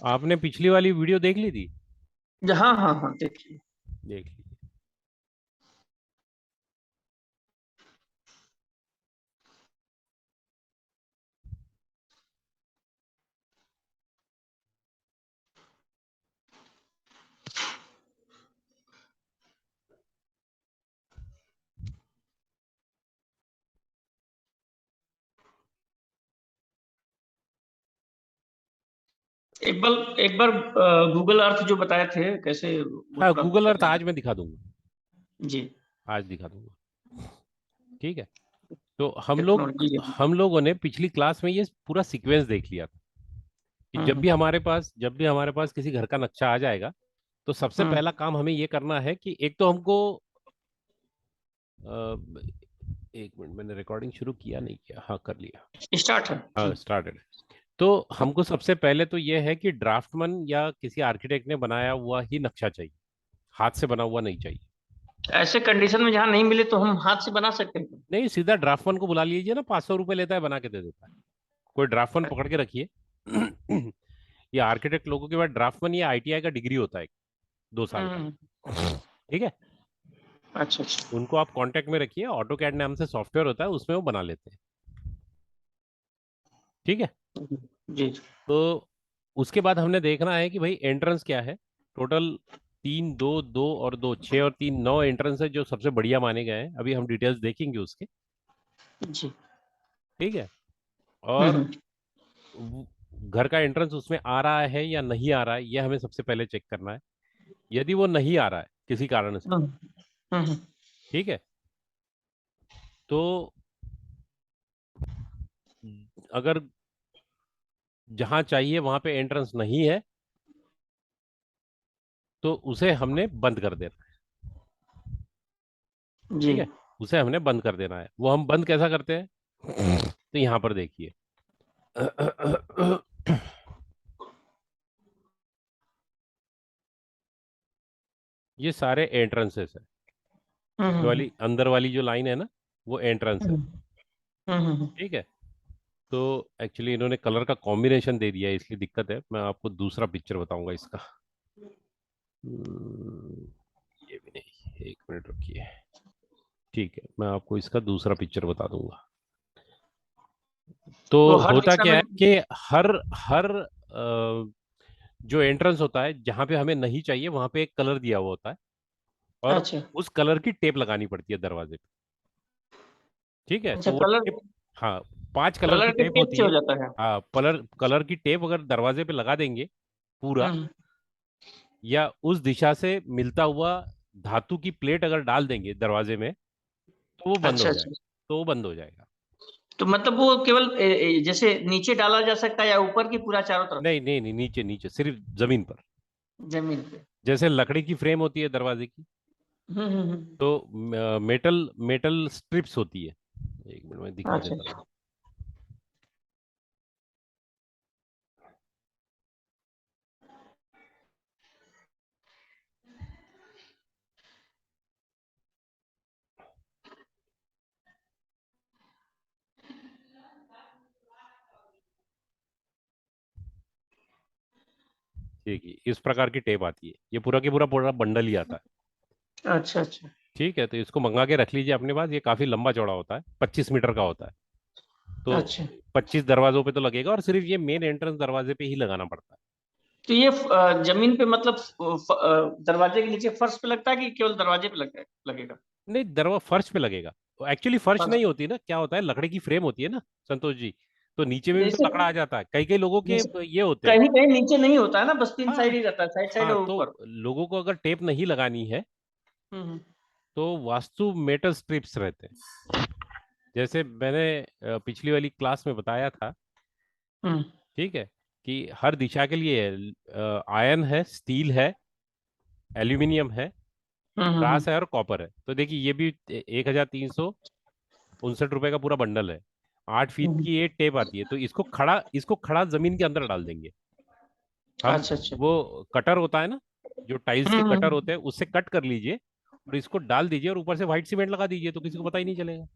आपने पिछली वाली वीडियो देख ली थी? हाँ हाँ हाँ, देखिए। देख ली। एक बार गूगल अर्थ जो बताए थे कैसे, वो हाँ, थोड़ा गूगल अर्थ बताइए। आज मैं दिखा दूंगा। जी। आज दिखा दूंगा। ठीक है। तो हम लोग टेक्नोलॉजी। हम लोगों ने पिछली क्लास में ये पूरा सीक्वेंस देख लिया था कि हम्म जब भी हमारे पास किसी घर का नक्शा आ जाएगा, तो सबसे हम्म पहला काम हमें ये करना है कि एक तो हमको अ, एक मिनट, मैंने रिकॉर्डिंग शुरू किया नहीं किया? हाँ, कर लिया। स्टार्ट है हाँ, जी। स्टार्टेड। तो हमको सबसे पहले तो ये है कि ड्राफ्टमैन या किसी आर्किटेक्ट ने बनाया हुआ ही नक्शा चाहिए, हाथ से बना हुआ नहीं चाहिए। ऐसे कंडीशन में जहाँ नहीं मिले तो हम हाथ से बना सकते हैं। नहीं, सीधा ड्राफ्टमैन को बुला लीजिए ना, 500 रुपये लेता है, बना के दे देता है। कोई ड्राफ्टमैन पकड़ के रखिए। ये आर्किटेक्ट लोगों के बाद ड्राफ्टमैन, ये आईटीआई का डिग्री होता है, 2 साल का। हम्म। ठीक है। अच्छा अच्छा। उनको आप कांटेक्ट में रखिए, ऑटो कैड नाम से सॉफ्टवेयर होता है, उसमें वो बना लेते हैं। ठीक है। जी जी। तो उसके बाद हमने देखना है कि भाई एंट्रेंस क्या है। टोटल 3, 2, 2 और 2, 6 और 3, 9 एंट्रेंस है जो सबसे बढ़िया माने गए हैं। अभी हम डिटेल्स देखेंगे उसके। जी। ठीक है। और हम्म। घर का एंट्रेंस उसमें आ रहा है या नहीं आ रहा है, यह हमें सबसे पहले चेक करना है। यदि वो नहीं आ रहा है किसी कारण से, हम्म हम्म, ठीक है, तो अगर जहां चाहिए वहां पे एंट्रेंस नहीं है, तो उसे हमने बंद कर देना है। जी। ठीक है। उसे हमने बंद कर देना है। वो हम बंद कैसा करते हैं? तो यहां पर देखिए। ये सारे एंट्रेंसेस है। इसमें हम्म वाली अंदर वाली जो लाइन है ना, वो एंट्रेंस है। हम्म हम्म। ठीक है। तो एक्चुअली इन्होंने कलर का कॉम्बिनेशन दे दिया है, इसलिए दिक्कत है। मैं आपको दूसरा पिक्चर बताऊंगा इसका। हम्म, ये भी नहीं, एक मिनट रुकिए। ठीक है, मैं आपको इसका दूसरा पिक्चर बता दूंगा। तो तो हर होता दिशा क्या में। है कि हर हर जो एंट्रेंस होता है, जहां पे हमें नहीं चाहिए वहां पे एक कलर दिया हुआ होता है, और अच्छा उस कलर की टेप लगानी पड़ती है दरवाजे पे। ठीक है। अच्छा। तो वो कलर, टेप, हाँ, 5 कलर की कलर के टेप टिप होती से हो है। जाता है। हाँ, कलर कलर की टेप अगर दरवाजे पे लगा देंगे पूरा, हम्म। या उस दिशा से मिलता हुआ धातु की प्लेट अगर डाल देंगे दरवाजे में, तो वो बंद अच्छा हो अच्छा। जाएगा। तो वो बंद हो जाएगा। तो मतलब वो केवल जैसे नीचे डाला जा सकता है या ऊपर की पूरा चारों तरफ? नहीं नहीं नहीं, नीचे नीचे, सिर्फ जमीन पर। जमीन पे। जैसे लकड़ी की फ्रेम होती है दरवाजे की, हम्म। तो मेटल मेटल स्ट्रिप्स होती है। एक मिनट में दिखा अच्छा देता अच्छा। हूँ। ठीक है, इस प्रकार की टेप आती है। ये पूरा की पूरा पूरा बंडल ही आता है। अच्छा अच्छा। ठीक है। तो इसको मंगा के रख लीजिए अपने पास। ये काफी लंबा चौड़ा होता है, 25 मीटर का होता है। तो अच्छा। 25 दरवाजों पे तो लगेगा, और सिर्फ ये मेन एंट्रेंस दरवाजे पे ही लगाना पड़ता है। तो ये जमीन पे मतलब दरवाजे के नीचे फर्श पे लगता है कि केवल दरवाजे पे लगेगा? नहीं, दरवाजा फर्श पे लगेगा। एक्चुअली फर्श फर्श। नहीं होती ना, क्या होता है, लकड़ी की फ्रेम होती है ना संतोष जी। तो नीचे में भी तो जैसे लकड़ा आ जाता है, कई कई लोगों के जैसे ये होते हैं। कहीं कहीं नीचे नहीं होता है ना, बस तीन हाँ साइड ही रहता है, साइड साइड हाँ। और तो ऊपर। लोगों को अगर टेप नहीं लगानी है, हम्म तो वास्तु मेटल स्ट्रिप्स रहते हैं। जैसे मैंने पिछली वाली क्लास में बताया था। हम्म ठीक है। कि हर दिशा के लिए आयरन है, स्टील है, एल्यूमिनियम है, हम्म। ब्रास है और कॉपर है। तो देखिए, ये भी 1369 रुपए का पूरा बंडल है। 8 फीट हम्म। की ये टेप आती है। तो इसको खड़ा जमीन के अंदर डाल देंगे हम। अच्छा अच्छा। वो कटर होता है ना, जो टाइल्स के कटर हम्म। होते हैं, उससे कट कर लीजिए और इसको डाल दीजिए, और ऊपर से व्हाइट सीमेंट लगा दीजिए, तो किसी को पता ही नहीं चलेगा।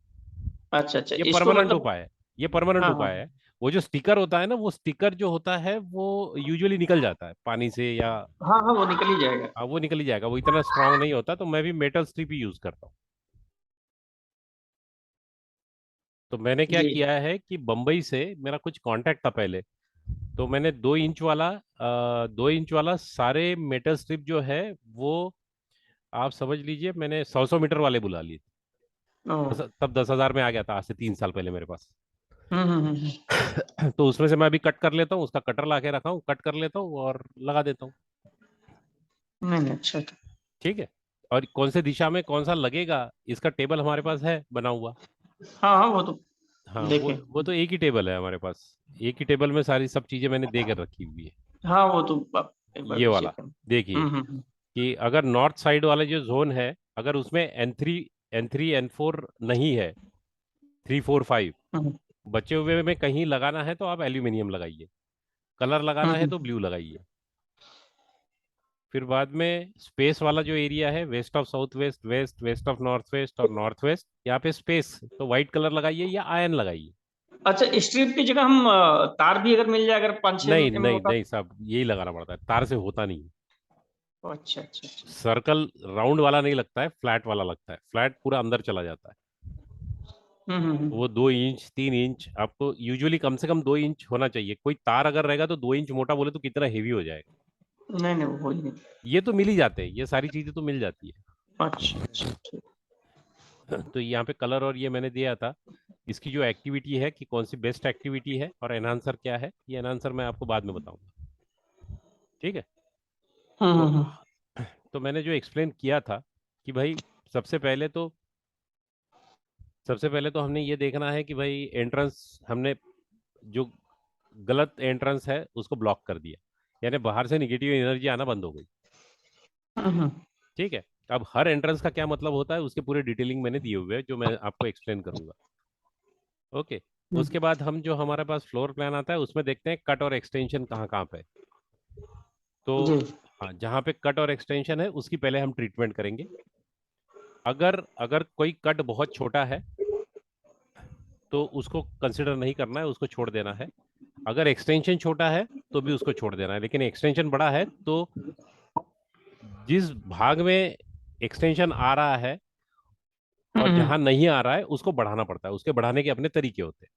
अच्छा अच्छा, ये इसको परमानेंट मतलब। उपाय है। ये परमानेंट हाँ उपाय हाँ। है। वो जो स्टिकर होता है ना, वो स्टिकर जो होता है वो यूजुअली निकल जाता है पानी से, या हाँ हाँ, वो निकल ही जाएगा। वो निकल ही जाएगा, वो इतना स्ट्रांग नहीं होता, तो मैं भी मेटल स्ट्रिप ही यूज करता हूँ। तो मैंने क्या जी। किया है कि बम्बई से मेरा कुछ कांटेक्ट था पहले, तो मैंने 2 इंच वाला 2 इंच वाला सारे मेटल स्ट्रिप जो है वो, आप समझ लीजिए मैंने 100 100 मीटर वाले बुला लिए। ओ। तब 10,000 में आ गया था, आज से 3 साल पहले मेरे पास। हम्म। तो उसमें से मैं अभी कट कर लेता हूँ, उसका कटर ला के रखा हूँ, कट कर लेता हूँ और लगा देता हूँ। नहीं नहीं, अच्छा था। ठीक है। और कौन से दिशा में कौन सा लगेगा, इसका टेबल हमारे पास है बना हुआ। हाँ हाँ, वो तो हाँ, वो देखे। वो तो एक ही टेबल है हमारे पास। एक ही टेबल में सारी सब चीजें मैंने दे कर रखी हुई है। हाँ, वो तो आप एक बार ये को वाला चेक कर। देखिए हम्म। कि अगर नॉर्थ साइड वाला जो जोन है, अगर उसमें N3 N4 नहीं है, 3 4 5 हम्म। बचे हुए में कहीं लगाना है तो आप एल्यूमिनियम लगाइए, कलर लगाना है तो हम्म। ब्लू लगाइए। फिर बाद में स्पेस वाला जो एरिया है, west of south west, west west of north west और नॉर्थ वेस्ट, यहाँ पे स्पेस तो व्हाइट कलर लगाइए या आयन लगाइए। अच्छा, स्ट्रिप की जगह हम तार भी अगर मिल जाए, अगर 5-6 नहीं mm नहीं का। नहीं साहब, यही लगाना पड़ता है, तार से होता नहीं। अच्छा अच्छा अच्छा। सर्कल राउंड वाला नहीं लगता है, फ्लैट वाला लगता है, फ्लैट पूरा अंदर चला जाता है। वो 2 इंच 3 इंच आपको यूजुअली कम से कम 2 इंच होना चाहिए। कोई तार अगर रहेगा तो 2 इंच मोटा बोले तो कितना हेवी हो जाएगा। नहीं नहीं, वो हो ही नहीं। ये तो मिल ही जाते हैं, ये सारी चीजें तो मिल जाती अच्छा अच्छा, ठीक। है। तो यहाँ पे कलर और ये मैंने दिया था। इसकी जो एक्टिविटी है कि कौन सी बेस्ट एक्टिविटी है और एनहांसर क्या है, ये एनहांसर मैं आपको बाद में बताऊंगा। ठीक है। तो हम्म। तो मैंने जो एक्सप्लेन किया था कि भाई, सबसे पहले तो सबसे पहले तो हमने ये देखना है कि भाई एंट्रेंस हमने जो गलत एंट्रेंस है उसको ब्लॉक कर दिया, यानी बाहर से निगेटिव एनर्जी आना बंद हो गई। हम्म। ठीक है। अब हर एंट्रेंस का क्या मतलब होता है उसके पूरे डिटेलिंग मैंने दिए हुए हैं, जो मैं आपको एक्सप्लेन करूंगा। ओके। हम्म। उसके बाद हम जो हमारे पास फ्लोर प्लान आता है उसमें देखते हैं कट और एक्सटेंशन कहाँ कहाँ पे है। तो जी। हाँ, जहाँ पे कट और एक्सटेंशन है उसकी पहले हम ट्रीटमेंट करेंगे। अगर अगर कोई कट बहुत छोटा है तो उसको कंसिडर नहीं करना है, उसको छोड़ देना है। अगर एक्सटेंशन छोटा है तो भी उसको छोड़ देना है, लेकिन एक्सटेंशन बड़ा है तो जिस भाग में एक्सटेंशन आ रहा है और हम्म। जहां नहीं आ रहा है उसको बढ़ाना पड़ता है। उसके बढ़ाने के अपने तरीके होते हैं,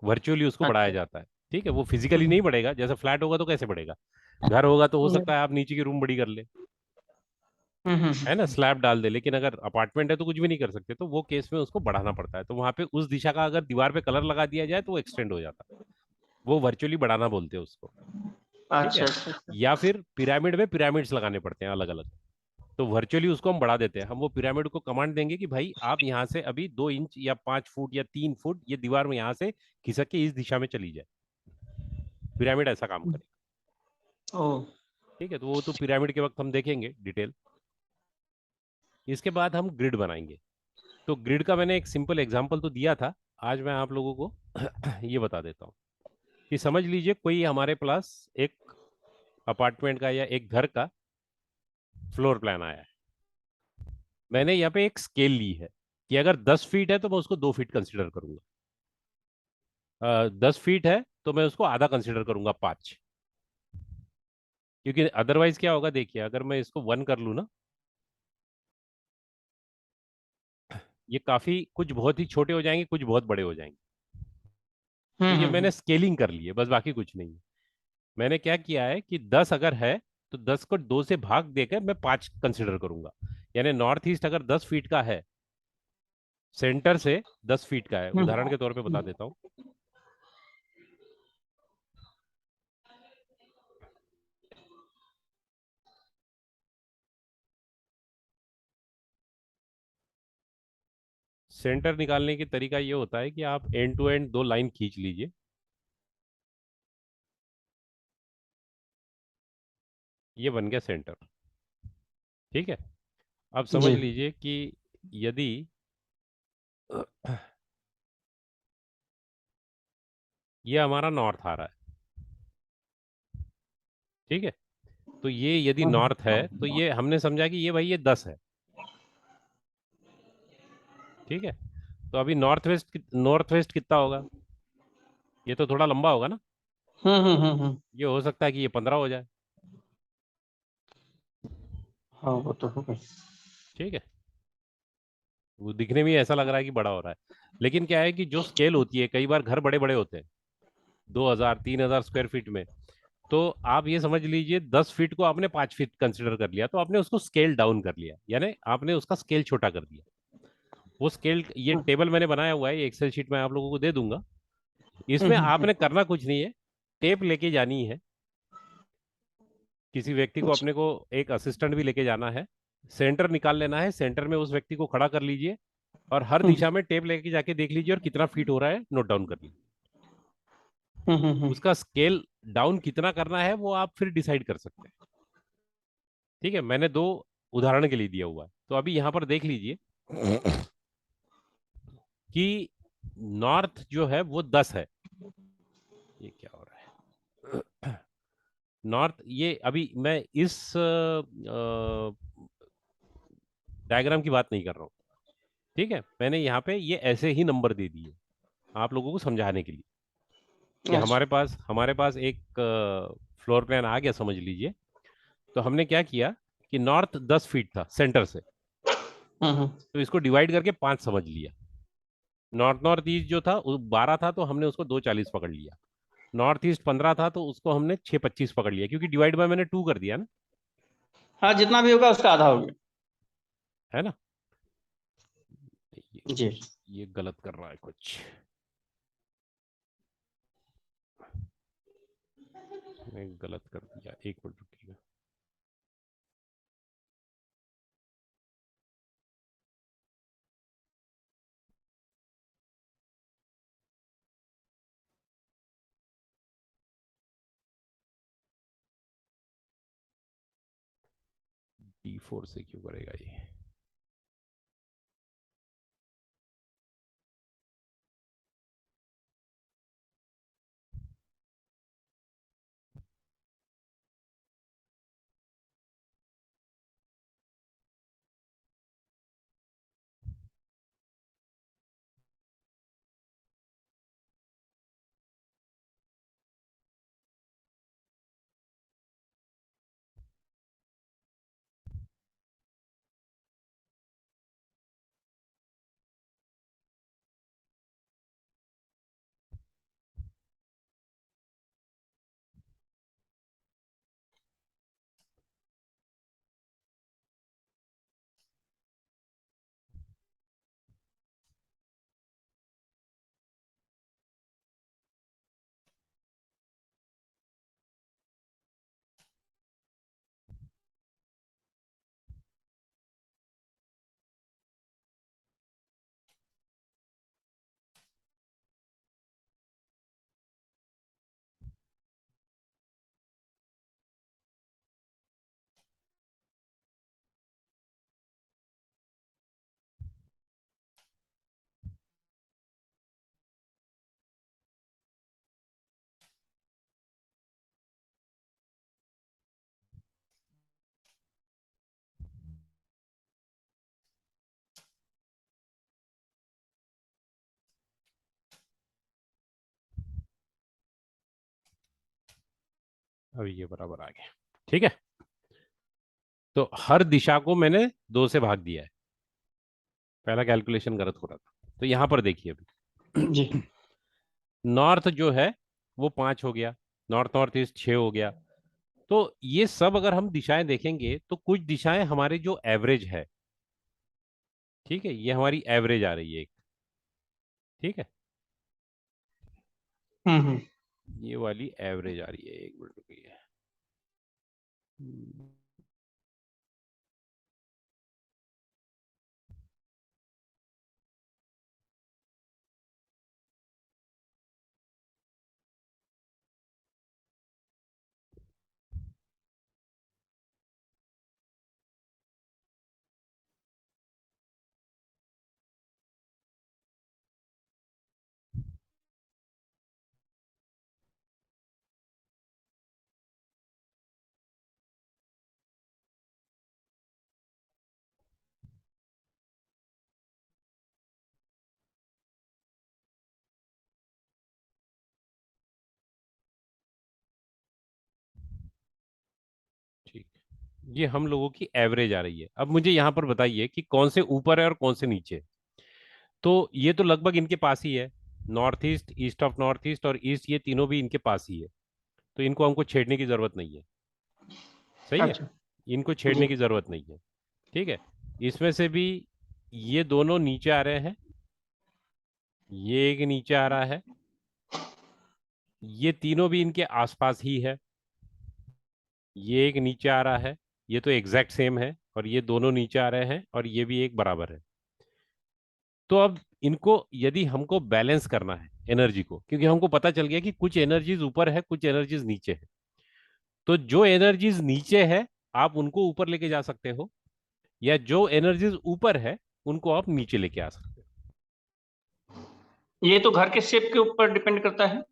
वर्चुअली उसको बढ़ाया अच्छा। जाता है। ठीक है। वो फिजिकली हम्म। नहीं बढ़ेगा, जैसे फ्लैट होगा तो कैसे बढ़ेगा। घर होगा तो हो सकता हम्म। है आप नीचे की रूम बड़ी कर ले, है ना, हम्म। स्लैब डाल दे, लेकिन अगर अपार्टमेंट है तो कुछ भी नहीं कर सकते, तो वो केस में उसको बढ़ाना पड़ता है। तो वहां पे उस दिशा का अगर दीवार पे कलर लगा दिया जाए तो वो एक्सटेंड हो जाता है। वो वर्चुअली बढ़ाना बोलते हैं उसको। ठीक अच्छा है। अच्छा अच्छा। या फिर पिरामिड में पिरामिड्स लगाने पड़ते हैं अलग अलग, तो वर्चुअली उसको हम बढ़ा देते हैं। हम वो पिरामिड को कमांड देंगे कि भाई आप यहाँ से अभी 2 इंच या 5 फुट या 3 फुट ये दीवार में यहाँ से खिसक के इस दिशा में चली जाए। पिरामिड ऐसा काम करे। ओ। ठीक है। तो वो तो पिरामिड के वक्त हम देखेंगे डिटेल। इसके बाद हम ग्रिड बनाएंगे। तो ग्रिड का मैंने एक सिंपल एग्जांपल तो दिया था, आज मैं आप लोगों को ये बता देता हूँ कि समझ लीजिए कोई हमारे पास एक अपार्टमेंट का या एक घर का फ्लोर प्लान आया है। मैंने यहाँ पे एक स्केल ली है कि अगर 10 फीट है तो मैं उसको 2 फीट कंसिडर करूंगा, 10 फीट है तो मैं उसको आधा कंसिडर करूंगा, 5। क्योंकि अदरवाइज क्या होगा, देखिए अगर मैं इसको 1 कर लूँ ना, ये काफी कुछ बहुत ही छोटे हो जाएंगे, कुछ बहुत बड़े हो जाएंगे। तो ये मैंने हम्म। स्केलिंग कर ली है, बस बाकी कुछ नहीं है। मैंने क्या किया है कि 10 अगर है तो 10 को 2 से भाग देकर मैं 5 कंसिडर करूंगा। यानी नॉर्थ ईस्ट अगर 10 फीट का है, सेंटर से 10 फीट का है, उदाहरण के तौर पे बता देता हूँ। सेंटर निकालने की तरीका ये होता है कि आप एंड टू एंड 2 लाइन खींच लीजिए। ये बन गया सेंटर। ठीक है। अब समझ जी। लीजिए कि यदि ये हमारा नॉर्थ आ रहा है, ठीक है, तो ये यदि नॉर्थ है तो ये हमने समझा कि ये भाई ये 10 है। ठीक है। तो अभी नॉर्थ वेस्ट कितना होगा, ये तो थोड़ा लंबा होगा ना। हम्म। ये हो सकता है कि ये 15 हो जाए। हाँ वो तो हो गई। ठीक है। वो दिखने में ही ऐसा लग रहा है कि बड़ा हो रहा है, लेकिन क्या है कि जो स्केल होती है, कई बार घर बड़े बड़े होते हैं, 2000 3000 स्क्वायर फीट में। तो आप ये समझ लीजिए 10 फीट को आपने 5 फीट कंसिडर कर लिया, तो आपने उसको स्केल डाउन कर लिया, यानी आपने उसका स्केल छोटा कर दिया। वो स्केल, ये हम्म टेबल मैंने बनाया हुआ है, ये एक्सेल शीट में आप लोगों को दे दूंगा। इसमें हम्म। आपने करना कुछ नहीं है, टेप लेके जानी है। किसी व्यक्ति को, अच्छा। अपने को एक असिस्टेंट भी लेके जाना है। सेंटर निकाल लेना है, सेंटर में उस व्यक्ति को खड़ा कर लीजिए, और हर हम्म दिशा में टेप लेके जाके देख लीजिए और कितना फीट हो रहा है नोट डाउन कर लीजिए। हम्म। उसका स्केल डाउन कितना करना है वो आप फिर डिसाइड कर सकते हैं। ठीक है, मैंने दो उदाहरण के लिए दिया हुआ है, तो अभी यहां पर देख लीजिए कि नॉर्थ जो है वो 10 है। ये क्या हो रहा है? नॉर्थ, ये अभी मैं इस डायग्राम की बात नहीं कर रहा हूँ। ठीक है, मैंने यहाँ पे ये ऐसे ही नंबर दे दिए आप लोगों को समझाने के लिए, कि अच्छा। हमारे पास एक फ्लोर प्लान आ गया, समझ लीजिए। तो हमने क्या किया कि नॉर्थ 10 फीट था सेंटर से, हम्म। तो इसको डिवाइड करके 5 समझ लिया। नॉर्थ नॉर्थ ईस्ट जो था वो 12 था, तो हमने उसको 240 पकड़ लिया। नॉर्थ ईस्ट 15 था, तो उसको हमने 625 पकड़ लिया, क्योंकि डिवाइड बाय मैंने 2 कर दिया ना। हाँ जितना भी होगा उसका आधा हो गया। है ना। ये, जी। ये गलत कर रहा है कुछ, मैं गलत कर दिया, एक मिनट रुकिएगा। D4 से क्यों करेगा ये? अभी ये बराबर आ गया। ठीक है, तो हर दिशा को मैंने 2 से भाग दिया है। पहला कैलकुलेशन गलत हो रहा था, तो यहां पर देखिए जी। अभी। नॉर्थ जो है वो 5 हो गया, नॉर्थ नॉर्थ ईस्ट 6 हो गया। तो ये सब अगर हम दिशाएं देखेंगे, तो कुछ दिशाएं हमारे जो एवरेज है, ठीक है, ये हमारी एवरेज आ रही है एक। ठीक है, हम्म। ये वाली एवरेज आ रही है, एक मिनट रुकिए। हम्म, ये हम लोगों की एवरेज आ रही है। अब मुझे यहाँ पर बताइए कि कौन से ऊपर है और कौन से नीचे। तो ये तो लगभग इनके पास ही है, north east, east of north east और ईस्ट, ये तीनों भी इनके पास ही है। तो इनको हमको छेड़ने की जरूरत नहीं है। सही है, अच्छा। इनको जी। छेड़ने की जरूरत नहीं है। ठीक है, इसमें से भी ये दोनों नीचे आ रहे हैं, ये एक नीचे आ रहा है, ये तीनों भी इनके आसपास ही है, ये एक नीचे आ रहा है, ये तो एग्जैक्ट सेम है, और ये दोनों नीचे आ रहे हैं, और ये भी एक बराबर है। तो अब इनको यदि हमको बैलेंस करना है एनर्जी को, क्योंकि हमको पता चल गया कि कुछ एनर्जीज ऊपर है, कुछ एनर्जीज नीचे है, तो जो एनर्जीज नीचे है आप उनको ऊपर लेके जा सकते हो, या जो एनर्जीज ऊपर है उनको आप नीचे लेके आ सकते ये तो घर के शेप के ऊपर डिपेंड करता है।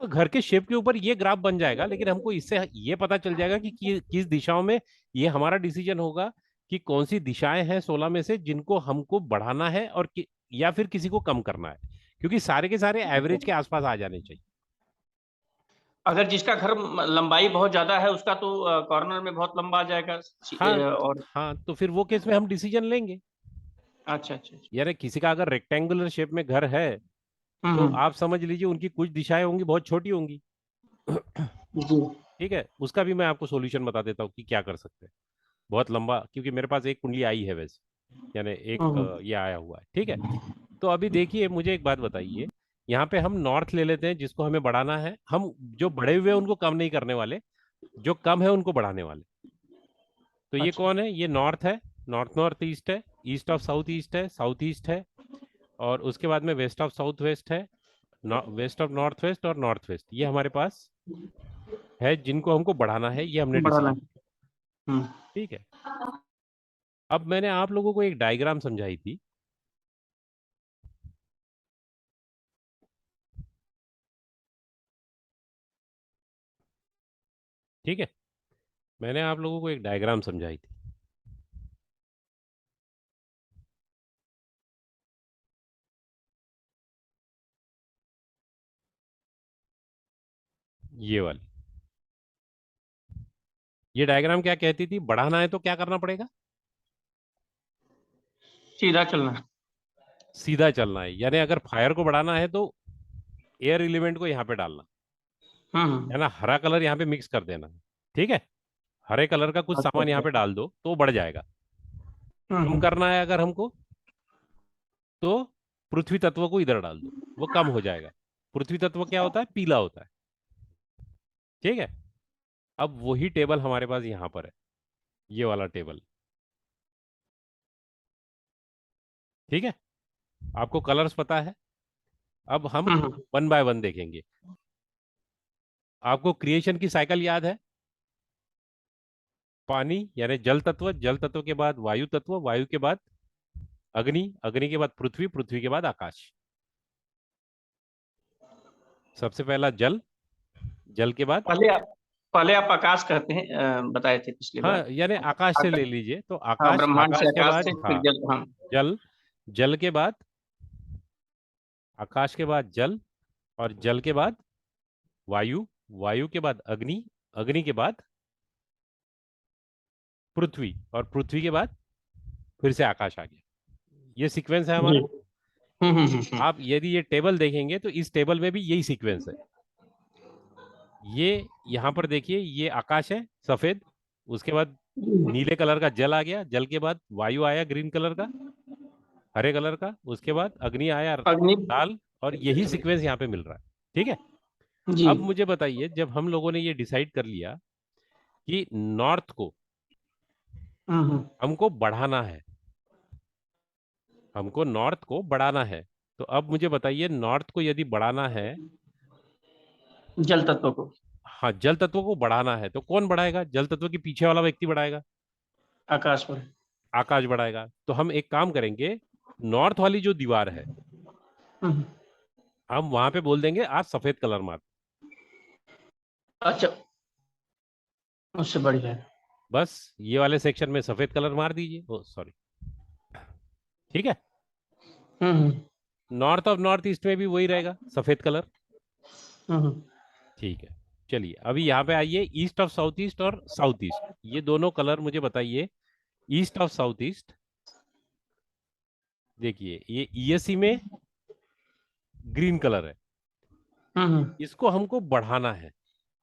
हो। घर के शेप के ऊपर ये ग्राफ बन जाएगा, लेकिन हमको इससे ये पता चल जाएगा कि किस दिशाओं में, ये हमारा डिसीजन होगा कि कौन सी दिशाएं हैं 16 में से जिनको हमको बढ़ाना है, और या फिर किसी को कम करना है, क्योंकि सारे के सारे एवरेज के आसपास आ जाने चाहिए। अगर जिसका घर लंबाई बहुत ज्यादा है उसका तो कॉर्नर में बहुत लंबा आ जाएगा। हाँ, और हाँ, तो फिर वो केस में हम डिसीजन लेंगे। अच्छा अच्छा अच्छा। यार किसी का अगर रेक्टेंगुलर शेप में घर है, तो हम्म। आप समझ लीजिए उनकी कुछ दिशाएं होंगी बहुत छोटी होंगी। जी। ठीक है, उसका भी मैं आपको सॉल्यूशन बता देता हूँ कि क्या कर सकते हैं। बहुत लंबा, क्योंकि मेरे पास एक कुंडली आई है वैसे, यानी एक हम्म। ये आया हुआ है। ठीक है, तो अभी देखिए मुझे एक बात बताइए, यहाँ पे हम नॉर्थ ले लेते हैं जिसको हमें बढ़ाना है। हम जो बढ़े हुए हैं उनको कम नहीं करने वाले, जो कम है उनको बढ़ाने वाले। तो ये अच्छा। कौन है? ये नॉर्थ है, नॉर्थ नॉर्थ ईस्ट है, ईस्ट ऑफ साउथ ईस्ट है, साउथ ईस्ट है, और उसके बाद में वेस्ट ऑफ साउथ वेस्ट है, वेस्ट ऑफ नॉर्थ वेस्ट और नॉर्थ वेस्ट, ये हमारे पास है जिनको हमको बढ़ाना है, ये हमने बढ़ाना डिसीजन। है। हम्म। ठीक है, अब मैंने आप लोगों को एक डायग्राम समझाई थी। ठीक है, मैंने आप लोगों को एक डायग्राम समझाई थी, ये वाली। ये डायग्राम क्या कहती थी? बढ़ाना है तो क्या करना पड़ेगा? सीधा चलना। सीधा चलना है, यानी अगर फायर को बढ़ाना है तो एयर एलिमेंट को यहाँ पे डालना, हम्म। है ना, हरा कलर यहाँ पे मिक्स कर देना है। ठीक है, हरे कलर का कुछ अच्छा सामान यहाँ अच्छा। पे डाल दो तो वो बढ़ जाएगा। कम हम्म। करना है अगर हमको, तो पृथ्वी तत्व को इधर डाल दो, वो कम हो जाएगा। पृथ्वी तत्व क्या होता है? पीला होता है। ठीक है, अब वही टेबल हमारे पास यहाँ पर है, ये वाला टेबल। ठीक है, आपको कलर्स पता है। अब हम हम्म। वन बाय वन देखेंगे। आपको क्रिएशन की साइकिल याद है? पानी यानी जल तत्व, जल तत्व के बाद वायु तत्व, वायु के बाद अग्नि, अग्नि के बाद पृथ्वी, पृथ्वी के बाद आकाश। सबसे पहला जल, जल के बाद, पहले आप आकाश कहते हैं, बताए थे पिछली बार। हाँ यानी आकाश से ले आकाश। लीजिए, तो हाँ, आकाश, ब्रह्मांड से आकाश के आकाश बाद, से फिर हाँ, जल। हाँ। जल, जल के बाद आकाश के बाद जल, और जल के बाद वायु, वायु के बाद अग्नि, अग्नि के बाद पृथ्वी, और पृथ्वी के बाद फिर से आकाश आ गया। ये सीक्वेंस है जी। हमारा। हम्म। आप यदि ये टेबल देखेंगे तो इस टेबल में भी यही सीक्वेंस है। ये यहां पर देखिए, ये आकाश है सफेद, उसके बाद नीले कलर का जल आ गया, जल के बाद वायु आया ग्रीन कलर का, हरे कलर का, उसके बाद अग्नि आया अग्नि। लाल, और यही सीक्वेंस यहाँ पे मिल रहा है। ठीक है, जी। अब मुझे बताइए, जब हम लोगों ने ये डिसाइड कर लिया कि नॉर्थ को हम्म। हमको बढ़ाना है, हमको नॉर्थ को बढ़ाना है, तो अब मुझे बताइए नॉर्थ को यदि बढ़ाना है, जल तत्व को। हाँ जल तत्व को बढ़ाना है, तो कौन बढ़ाएगा? जल तत्व के पीछे वाला व्यक्ति बढ़ाएगा, आकाश पर। आकाश बढ़ाएगा। तो हम एक काम करेंगे, नॉर्थ वाली जो दीवार है, हम्म। हम वहां पे बोल देंगे आज सफेद कलर मार। अच्छा। उससे बढ़िया है। बस ये वाले सेक्शन में सफेद कलर मार दीजिए, ओ सॉरी। ठीक है, हम्म। नॉर्थ ऑफ नॉर्थ ईस्ट में भी वही रहेगा, सफेद कलर। हम्म। ठीक है, चलिए अभी यहाँ पे आइए, ईस्ट ऑफ साउथ ईस्ट और साउथ ईस्ट, ये दोनों कलर मुझे बताइए। ईस्ट ऑफ साउथ ईस्ट, देखिए ये ईएससी में ग्रीन कलर है, हम्म। इसको हमको बढ़ाना है।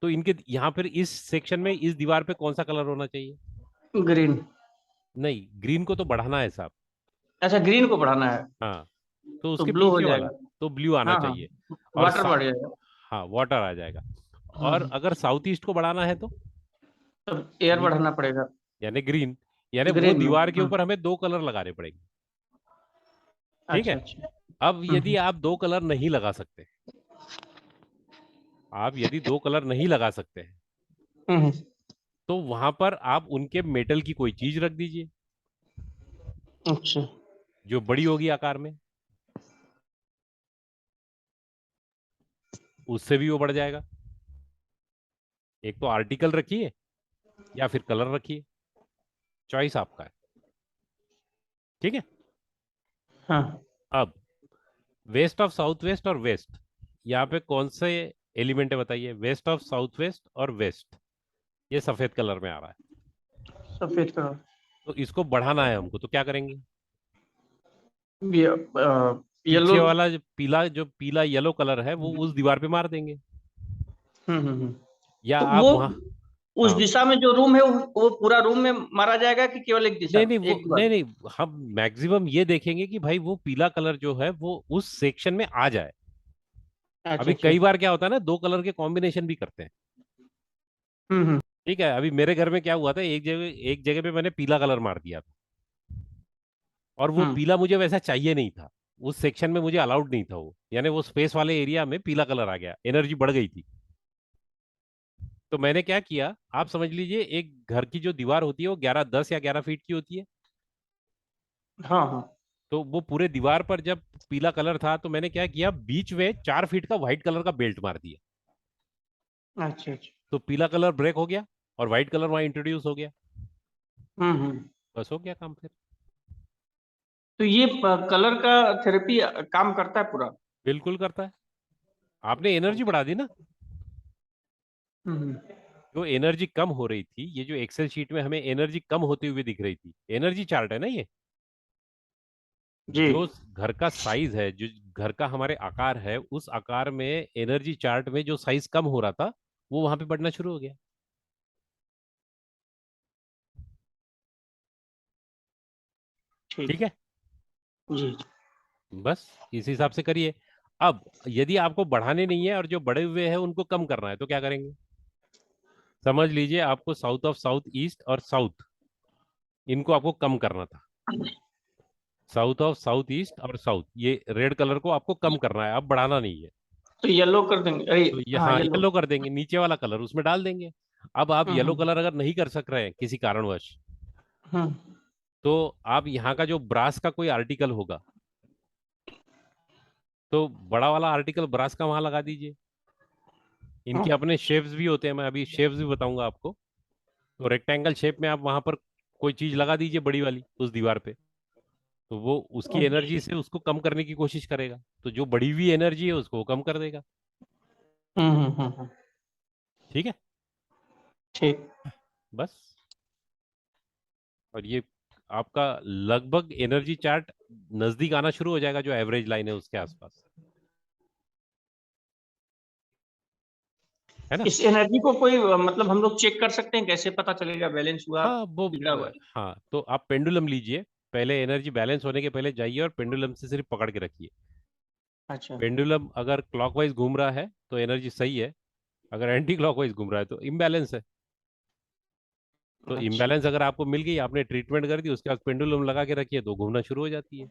तो इनके यहाँ पर इस सेक्शन में इस दीवार पे कौन सा कलर होना चाहिए? ग्रीन। नहीं, ग्रीन को तो बढ़ाना है साहब। अच्छा, ग्रीन को बढ़ाना है हाँ, तो तो उसके ब्लू हो पीछे वाला जाएगा। तो ब्लू आना हाँ हाँ, चाहिए। और वाटर बढ़ जाएगा। हाँ, वाटर आ जाएगा। और हम्म। अगर साउथ ईस्ट को बढ़ाना है तो तब एयर नी- बढ़ाना पड़ेगा। यानी ग्रीन, यानी वो ग्रीन में। दीवार के ऊपर हमें दो कलर लगाने पड़ेंगे। ठीक अच्छा है। अच्छा। अब यदि आप दो कलर नहीं लगा सकते, आप यदि दो कलर नहीं लगा सकते हैं, हम्म। तो वहां पर आप उनके मेटल की कोई चीज रख दीजिए अच्छा। जो बड़ी होगी आकार में, उससे भी वो बढ़ जाएगा। एक तो आर्टिकल रखिए या फिर कलर रखिए, चॉइस आपका है। ठीक है। हाँ। अब वेस्ट ऑफ साउथ वेस्ट और वेस्ट, यहाँ पे कौन से एलिमेंट है बताइए? वेस्ट ऑफ साउथ वेस्ट और वेस्ट, ये सफेद कलर में आ रहा है। सफेद कलर। तो इसको बढ़ाना है हमको, तो क्या करेंगे? ये येलो। पीछे वाला जो पीला येलो कलर है वो उस दीवार पे मार देंगे, हम्म। या तो आप वो वहां। उस हाँ, दिशा में जो रूम है वो पूरा रूम में मारा जाएगा कि केवल एक दिशा नहीं में, नहीं, वो एक नहीं बार? नहीं, हम मैक्सिमम ये देखेंगे कि भाई वो पीला कलर जो है वो उस सेक्शन में आ जाए। अच्छा अभी अच्छा। कई बार क्या होता है ना, दो कलर के कॉम्बिनेशन भी करते हैं। हम्म। ठीक है, अभी मेरे घर में क्या हुआ था, एक जगह पे मैंने पीला कलर मार दिया था, और वो हम्म। पीला मुझे वैसा चाहिए नहीं था। उस सेक्शन में मुझे अलाउड नहीं था वो, यानी वो स्पेस वाले एरिया में पीला कलर आ गया, एनर्जी बढ़ गई थी। तो मैंने क्या किया, आप समझ लीजिए एक घर की जो दीवार होती है वो 11 10 या 11 फीट की होती है। हाँ हाँ। तो वो पूरे दीवार पर जब पीला कलर था, तो मैंने क्या किया, बीच में 4 फीट का व्हाइट कलर का बेल्ट मार दिया। अच्छा अच्छा। तो पीला कलर ब्रेक हो गया और व्हाइट कलर वहां इंट्रोड्यूस हो गया। हम्म। बस हो गया काम फिर। तो ये कलर का थेरेपी काम करता है पूरा? बिल्कुल करता है। आपने एनर्जी बढ़ा दी ना। हम्म। जो एनर्जी कम हो रही थी, ये जो एक्सेल शीट में हमें एनर्जी कम होते हुए दिख रही थी, एनर्जी चार्ट है ना ये, जी। जो घर का साइज है, जो घर का हमारे आकार है, उस आकार में एनर्जी चार्ट में जो साइज कम हो रहा था वो वहां पे बढ़ना शुरू हो गया। ठीक। ठीक है। जी। बस इस हिसाब से करिए। अब यदि आपको बढ़ाने नहीं है और जो बड़े हुए हैं उनको कम करना है, तो क्या करेंगे? समझ लीजिए आपको साउथ ऑफ साउथ ईस्ट और साउथ, इनको आपको कम करना था। साउथ ऑफ साउथ ईस्ट और साउथ, ये रेड कलर को आपको कम करना है, अब बढ़ाना नहीं है। तो येलो कर देंगे, अरे। तो ये हाँ, हाँ, येलो। येलो कर देंगे, नीचे वाला कलर उसमें डाल देंगे। अब आप येलो हम्म कलर अगर नहीं कर सक रहे हैं किसी कारणवश, हम्म। तो आप यहाँ का जो ब्रास का कोई आर्टिकल होगा, तो बड़ा वाला आर्टिकल ब्रास का वहां लगा दीजिए। इनके हम्म। अपने शेप्स भी होते हैं, मैं अभी शेप्स भी बताऊंगा आपको। तो रेक्टेंगल शेप में आप वहां पर कोई चीज लगा दीजिए बड़ी वाली उस दीवार पे, तो वो उसकी एनर्जी ओके। से उसको कम करने की कोशिश करेगा, तो जो बढ़ी हुई एनर्जी है उसको वो कम कर देगा। हम्म। ठीक है। ठीक। बस। और ये आपका लगभग एनर्जी चार्ट नजदीक आना शुरू हो जाएगा, जो एवरेज लाइन है उसके आसपास, है ना। इस एनर्जी को कोई मतलब हम लोग चेक कर सकते हैं? कैसे पता चलेगा बैलेंस हुआ, हाँ वो बिगड़ा हुआ है? हाँ, तो आप पेंडुलम लीजिए, पहले एनर्जी बैलेंस होने के पहले जाइए और पेंडुलम से सिर्फ पकड़ के रखिए। अच्छा पेंडुलम अगर क्लॉकवाइज घूम रहा है तो एनर्जी सही है, अगर एंटी क्लॉकवाइज घूम रहा है तो इम्बैलेंस है। तो अच्छा। इम्बैलेंस अगर आपको मिल गई, आपने ट्रीटमेंट कर दी, उसके बाद पेंडुलम लगा के रखिए तो घूमना शुरू हो जाती है।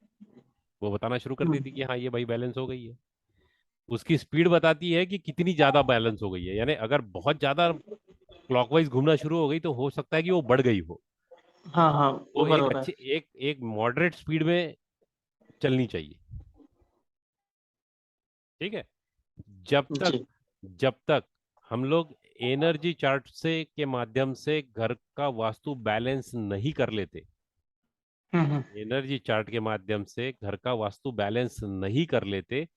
वो बताना शुरू कर देती है कि हाँ ये भाई बैलेंस हो गई है। उसकी स्पीड बताती है कि कितनी ज्यादा बैलेंस हो गई है, यानी अगर बहुत ज्यादा क्लॉकवाइज घूमना शुरू हो गई तो हो सकता है कि वो बढ़ गई हो। हाँ हाँ, तो ओवर एक हो रहा अच्छी एक एक मॉडरेट स्पीड में चलनी चाहिए। ठीक है। जब है। तक जी। जब तक हम लोग एनर्जी चार्ट से के माध्यम से घर का वास्तु बैलेंस नहीं कर लेते, हम्म। एनर्जी चार्ट के माध्यम से घर का वास्तु बैलेंस नहीं कर लेते,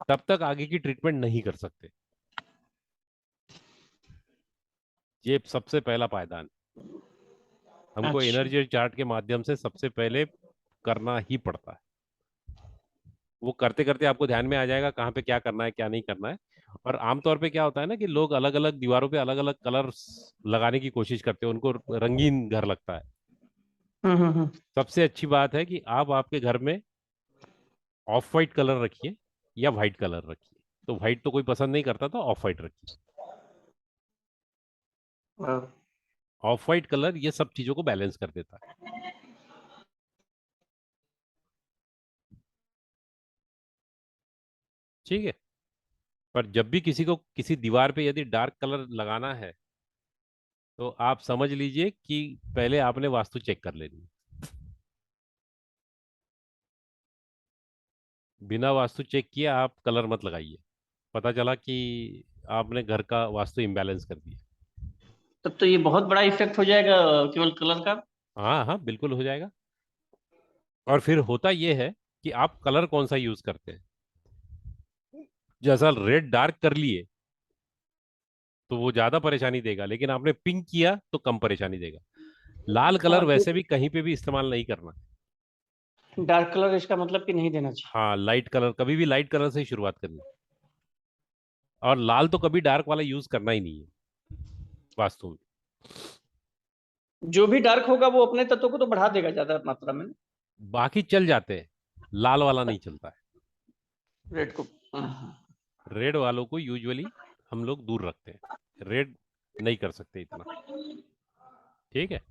तब तक आगे की ट्रीटमेंट नहीं कर सकते। ये सबसे पहला पायदान हमको अच्छा। एनर्जी चार्ट के माध्यम से सबसे पहले करना ही पड़ता है। वो करते करते आपको ध्यान में आ जाएगा कहाँ पे क्या करना है क्या नहीं करना है। और आमतौर पे क्या होता है ना कि लोग अलग अलग दीवारों पे अलग अलग कलर्स लगाने की कोशिश करते हैं, उनको रंगीन घर लगता है। हम्म। सबसे अच्छी बात है कि आप आपके घर में ऑफ वाइट कलर रखिए या वाइट कलर रखिए। तो वाइट तो कोई पसंद नहीं करता, तो ऑफ वाइट रखिए। हाँ। ऑफ वाइट कलर ये सब चीजों को बैलेंस कर देता है। ठीक है। पर जब भी किसी को किसी दीवार पे यदि डार्क कलर लगाना है तो आप समझ लीजिए कि पहले आपने वास्तु चेक कर लेनी है। बिना वास्तु चेक किए आप कलर मत लगाइए। पता चला कि आपने घर का वास्तु इम्बैलेंस कर दिया। तब तो ये बहुत बड़ा इफेक्ट हो जाएगा केवल कलर का। हाँ हाँ, बिल्कुल हो जाएगा। और फिर होता यह है कि आप कलर कौन सा यूज करते हैं। जैसा रेड डार्क कर लिए तो वो ज्यादा परेशानी देगा, लेकिन आपने पिंक किया तो कम परेशानी देगा। लाल हाँ, कलर वैसे भी कहीं पे भी इस्तेमाल नहीं करना। डार्क कलर इसका मतलब कि नहीं देना चाहिए। हाँ, लाइट कलर कभी भी लाइट कलर से ही शुरुआत करनी। और लाल तो कभी डार्क वाला यूज करना ही नहीं है वास्तु में। जो भी डार्क होगा वो अपने तत्व को तो बढ़ा देगा ज्यादा मात्रा में। बाकी चल जाते हैं, लाल वाला नहीं चलता है। रेड को। हम्म। रेड वालों को यूजुअली हम लोग दूर रखते हैं, रेड नहीं कर सकते इतना। ठीक है।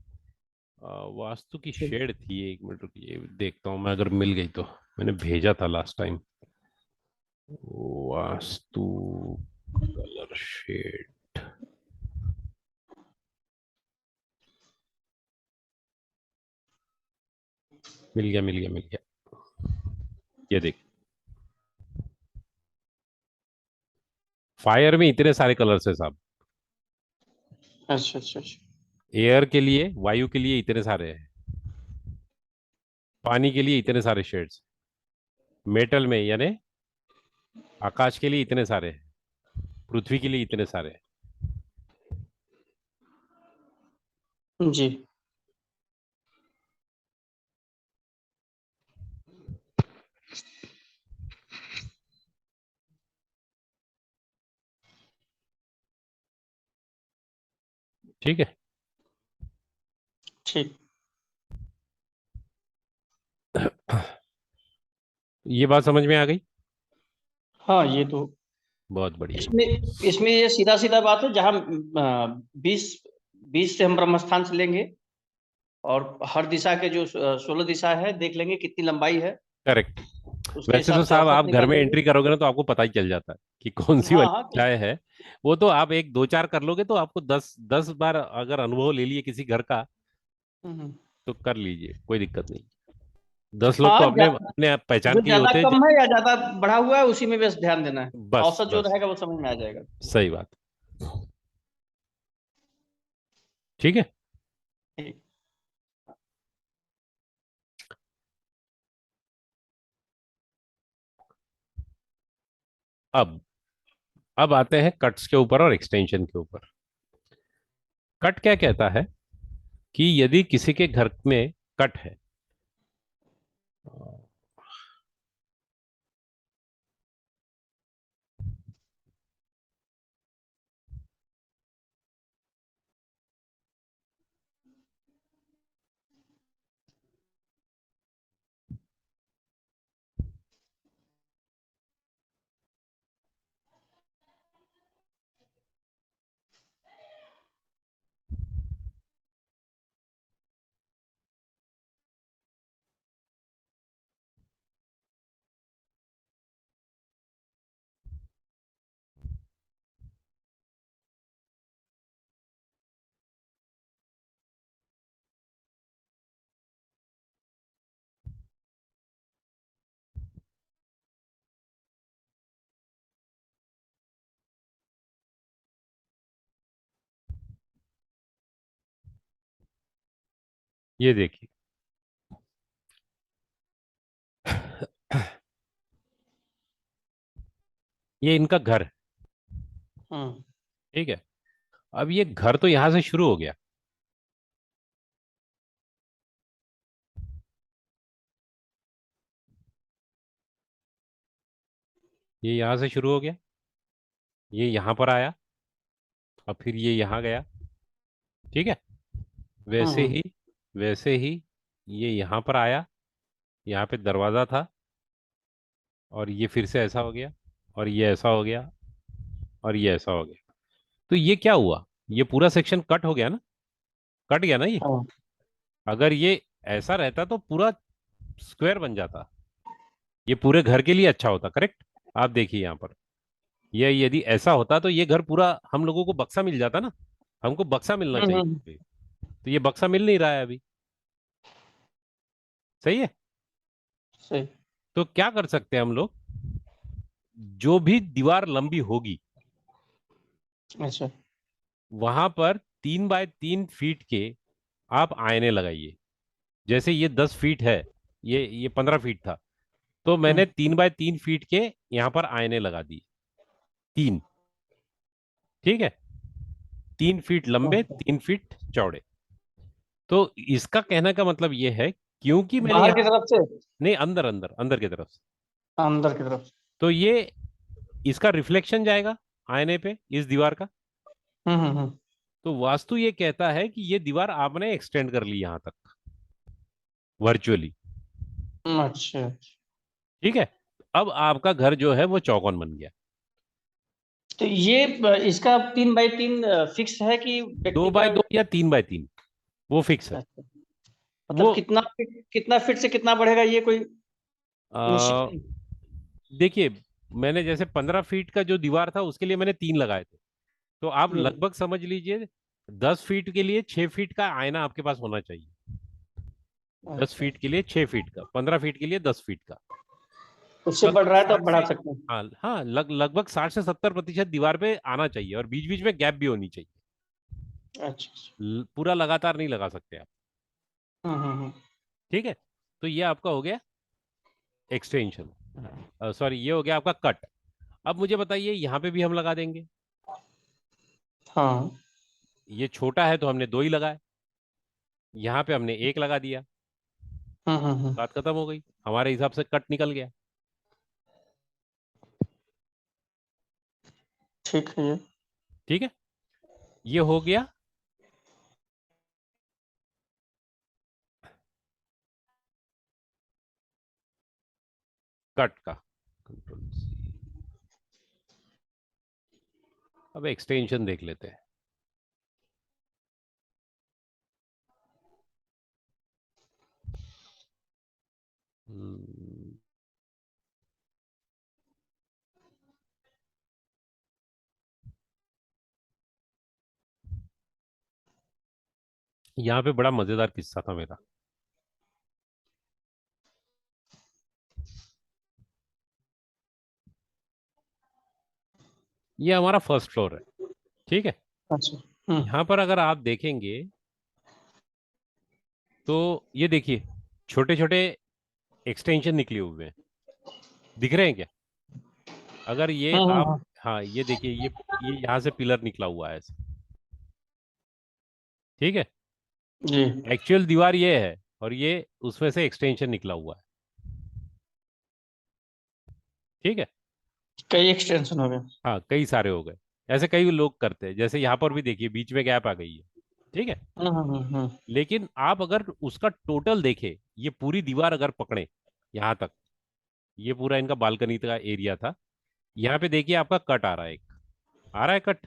वास्तु की ठीक। शेड थी, एक मिनट रुकिए देखता हूँ मैं, अगर मिल गई तो। मैंने भेजा था last time Vastu colour shade. मिल गया मिल गया मिल गया। ये देख, फायर में इतने सारे कलर्स है साहब। अच्छा अच्छा अच्छा। एयर के लिए, वायु के लिए इतने सारे हैं। पानी के लिए इतने सारे शेड्स। मेटल में यानी आकाश के लिए इतने सारे हैं। पृथ्वी के लिए इतने सारे हैं। जी। ठीक है। ठीक। ये बात समझ में आ गई। हाँ, ये तो बहुत बढ़िया। इसमें इसमें ये सीधा सीधा बात है जहाँ 20 20 से हम ब्रह्म स्थान से लेंगे और हर दिशा के जो 16 दिशा है देख लेंगे कितनी लंबाई है। करेक्ट। उसके वैसे हिसाब तो से साहब औसत आप घर में निकालेंगे। एंट्री करोगे ना तो आपको पता ही चल जाता है कि कौन सी हाँ वाली हाँ चाय है। वो तो आप एक दो चार कर लोगे तो आपको 10 10 बार अगर अनुभव ले लिए किसी घर का हम्म। तो कर लीजिए, कोई दिक्कत नहीं। 10 लोग हाँ, तो अपने अपने आप पहचान जो के ही ज्यादा होते हैं कम है या ज्यादा बढ़ा हुआ है उसी में बस ध्यान देना है। बस औसत जो बस। रहेगा वो समझ में आ जाएगा। सही बात। ठीक है। ठीक। अब अब आते हैं कट्स के ऊपर और एक्सटेंशन के ऊपर। कट क्या कहता है कि यदि किसी के घर में कट है, ये देखिए, ये इनका घर है। हम्म। ठीक है। अब ये घर तो यहां से शुरू हो गया, ये यहां से शुरू हो गया, ये यहां पर आया, और फिर ये यहां गया। ठीक है। वैसे हम्म ही, वैसे ही ये यहां पर आया, यहाँ पे दरवाजा था, और ये फिर से ऐसा हो गया, और ये ऐसा हो गया, और ये ऐसा हो गया। तो ये क्या हुआ, ये पूरा सेक्शन कट हो गया ना, कट गया ना ये। हाँ अगर ये ऐसा रहता तो पूरा स्क्वायर बन जाता, ये पूरे घर के लिए अच्छा होता, करेक्ट। आप देखिए यहाँ पर, ये यदि ऐसा होता तो ये घर पूरा हम लोगों को बक्सा मिल जाता ना, हमको बक्सा मिलना चाहिए हम्म। अभी। तो ये बक्सा मिल नहीं रहा है अभी। सही है। सही। तो क्या कर सकते हैं हम लोग, जो भी दीवार लंबी होगी अच्छा। वहां पर 3 बाय 3 फीट के आप आईने लगाइए। जैसे ये 10 फीट है, ये 15 फीट था, तो हम्म। मैंने 3 बाय 3 फीट के यहाँ पर आईने लगा दिए, तीन। ठीक है, 3 फीट लंबे, अच्छा। 3 फीट चौड़े। तो इसका कहने का मतलब ये है, क्योंकि मैंने बाहर की यहाँ, तरफ से नहीं, अंदर अंदर अंदर की तरफ से, अंदर की तरफ से। तो ये इसका रिफ्लेक्शन जाएगा आईने पे, इस दीवार का। हम्म। तो वास्तु ये कहता है कि ये दीवार आपने एक्सटेंड कर ली यहां तक, वर्चुअली। अच्छा। ठीक है। अब आपका घर जो है वो चौकोन बन गया। तो ये इसका 3 बाई 3 फिक्स है कि दो व्यक्ति का? बाय दो या 3 बाय 3, वो फिक्स है। अच्छा। वो मतलब कितना फीट से कितना बढ़ेगा, ये कोई निश्चित आ, नहीं? देखिए, मैंने जैसे 15 फीट का जो दीवार था उसके लिए मैंने 3 लगाए थे, तो आप जी। लगभग समझ लीजिए 10 फीट के लिए 6 फीट का आईना आपके पास होना चाहिए। दस अच्छा। फीट के लिए 6 फीट का, 15 फीट के लिए 10 फीट का। उससे बढ़ लगभग रहा है तो आप साठ बढ़ा से सकते हैं। हाँ हाँ, लगभग 60 से 70% दीवार पे आना चाहिए, और बीच बीच में गैप भी होनी चाहिए। अच्छा। पूरा लगातार नहीं लगा सकते आप। हम्म। ठीक है। तो ये आपका हो गया एक्सटेंशन, सॉरी, ये हो गया आपका कट। अब मुझे बताइए, यहाँ पे भी हम लगा देंगे। हाँ। ये छोटा है तो हमने 2 ही लगाए, यहाँ पे हमने 1 लगा दिया, हम्म। बात खत्म हो गई, हमारे हिसाब से कट निकल गया। ठीक है ये। ठीक है, ये हो गया कट का। Control C। अब एक्सटेंशन देख लेते हैं। हम्म, यहाँ पे बड़ा मजेदार किस्सा था मेरा। ये हमारा फर्स्ट फ्लोर है। ठीक है। अच्छा। हम्म। यहाँ पर अगर आप देखेंगे तो ये देखिए, छोटे छोटे एक्सटेंशन निकले हुए हैं, दिख रहे हैं क्या? अगर ये आप, हम्म। हाँ, ये देखिए, ये यहाँ से पिलर निकला हुआ है ऐसे। ठीक है। जी। एक्चुअल दीवार ये है, और ये उसमें से एक्सटेंशन निकला हुआ है। ठीक है। कई एक्सटेंशन हो गए। हाँ, कई सारे हो गए। ऐसे कई लोग करते हैं, जैसे यहाँ पर भी देखिए बीच में गैप आ गई है। ठीक है। हम्म। लेकिन आप अगर उसका टोटल देखें, ये पूरी दीवार अगर पकड़े यहाँ तक, ये पूरा इनका बालकनी का एरिया था, यहाँ पे देखिए आपका कट आ रहा है, एक आ रहा है कट,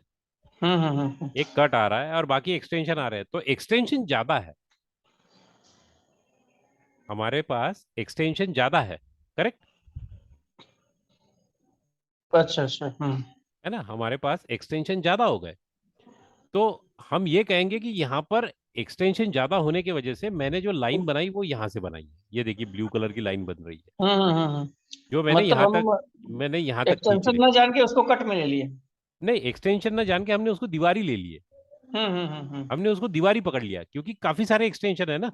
हम्म। एक कट आ रहा है, और बाकी एक्सटेंशन आ रहे हैं, तो एक्सटेंशन ज्यादा है, हमारे पास एक्सटेंशन ज्यादा है, करेक्ट अच्छा। है ना, हमारे पास एक्सटेंशन ज्यादा हो गए। तो हम ये कहेंगे कि यहाँ पर एक्सटेंशन ज्यादा होने की वजह से मैंने जो लाइन बनाई वो यहाँ से बनाई है, ये देखिए ब्लू कलर की लाइन बन रही है, जो मैंने मतलब यहाँ तक, हम मैंने यहाँ तक खींच एक्सटेंशन न रखी। जान के उसको कट में ले लिए। नहीं, एक्सटेंशन ना जान के हमने उसको दीवारी ले लिए, हम्म। हमने उसको दीवारी पकड़ लिया, क्योंकि काफी सारे एक्सटेंशन है ना।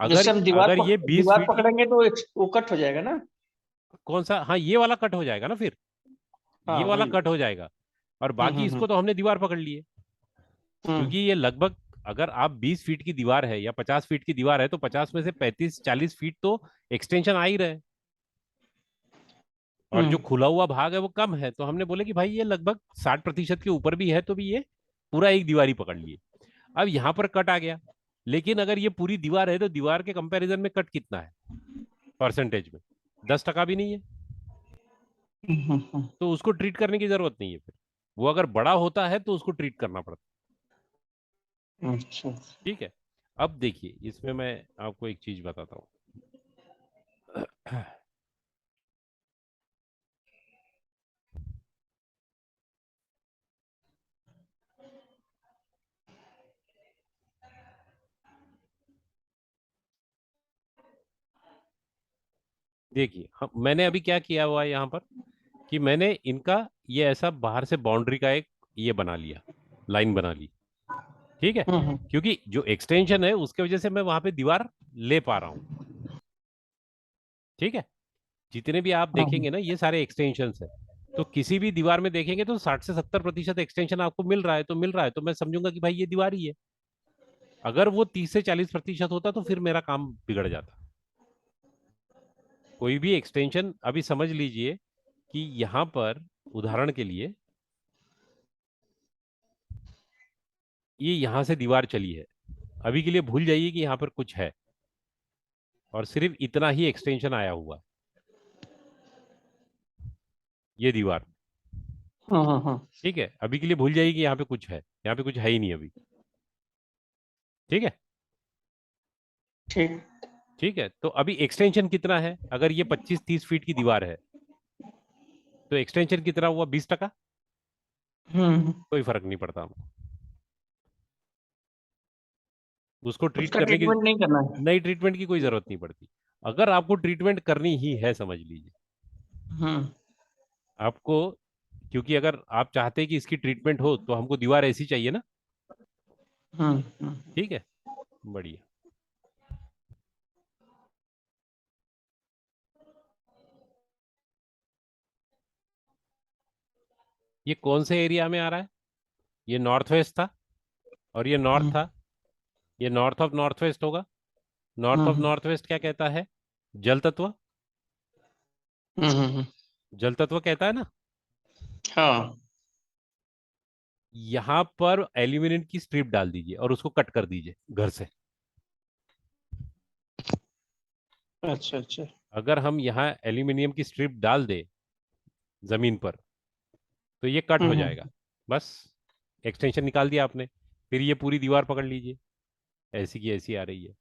जिससे अगर हम अगर ये बीस दीवार फीट पकड़ेंगे तो वो कट हो जाएगा ना? कौन सा, हाँ, ये वाला कट हो जाएगा ना फिर, हाँ ये वाला वही। कट हो जाएगा, और बाकी हम्म। इसको तो हमने दीवार पकड़ ली है। क्योंकि ये लगभग, अगर आप 20 फीट की दीवार है या 50 फीट की दीवार है तो 50 में से 35-40 फीट तो एक्सटेंशन आ ही रहे हैं, और जो हम्म, खुला हुआ भाग है वो कम है। तो हमने बोले कि भाई ये लगभग 60% के ऊपर भी है तो भी ये पूरा एक दीवार ही पकड़ लिए। अब यहाँ पर कट आ गया, लेकिन अगर ये पूरी दीवार है तो दीवार के कंपैरिजन में कट कितना है परसेंटेज में? 10% भी नहीं है। हम्म, तो उसको ट्रीट करने की जरूरत नहीं है फिर। वो अगर बड़ा होता है तो उसको ट्रीट करना पड़ता अच्छा। है। ठीक है। अब देखिए, इसमें मैं आपको एक चीज बताता हूँ। देखिए, हम मैंने अभी क्या किया हुआ है यहाँ पर, कि मैंने इनका ये ऐसा बाहर से बाउंड्री का एक ये बना लिया, लाइन बना ली। ठीक है। हम्म, क्योंकि जो एक्सटेंशन है उसके वजह से मैं वहां पे दीवार ले पा रहा हूँ। ठीक है। जितने भी आप हम्म, देखेंगे ना, ये सारे एक्सटेंशन है। तो किसी भी दीवार में देखेंगे तो 60 से 70% एक्सटेंशन आपको मिल रहा है, तो मिल रहा है तो मैं समझूंगा कि भाई ये दीवार ही है। अगर वो 30 से 40% होता तो फिर मेरा काम बिगड़ जाता। कोई भी एक्सटेंशन, अभी समझ लीजिए कि यहां पर उदाहरण के लिए ये यहां से दीवार चली है, अभी के लिए भूल जाइए कि यहां पर कुछ है, और सिर्फ इतना ही एक्सटेंशन आया हुआ है, ये दीवार। हम्म, ठीक है, अभी के लिए भूल जाइए कि यहाँ पे कुछ है, यहाँ पे कुछ है ही नहीं अभी। ठीक है। ठीक। ठीक है, तो अभी एक्सटेंशन कितना है? अगर ये 25-30 फीट की दीवार है तो एक्सटेंशन कितना हुआ? 20%। हम्म, कोई फर्क नहीं पड़ता हमको, उसको ट्रीट उसका करने की, ट्रीटमेंट नहीं करना है। नई ट्रीटमेंट की कोई जरूरत नहीं पड़ती। अगर आपको ट्रीटमेंट करनी ही है, समझ लीजिए हम्म, आपको, क्योंकि अगर आप चाहते हैं कि इसकी ट्रीटमेंट हो तो हमको दीवार ऐसी चाहिए ना। हम्म, ठीक है, बढ़िया। ये कौन से एरिया में आ रहा है? ये नॉर्थ वेस्ट था, और ये नॉर्थ हम्म, था। ये नॉर्थ ऑफ नॉर्थ वेस्ट होगा। North of hmm, north west क्या कहता है? जल तत्व। हम्म, जल तत्व कहता है ना। हाँ। यहां पर एल्यूमिनियम की स्ट्रिप डाल दीजिए और उसको कट कर दीजिए घर से। अच्छा, अच्छा। अगर हम यहाँ एल्यूमिनियम की स्ट्रिप डाल दे जमीन पर तो ये कट हो हम्म, जाएगा। बस, एक्सटेंशन निकाल दिया आपने, फिर ये पूरी दीवार पकड़ लीजिए, ऐसी की ऐसी आ रही है,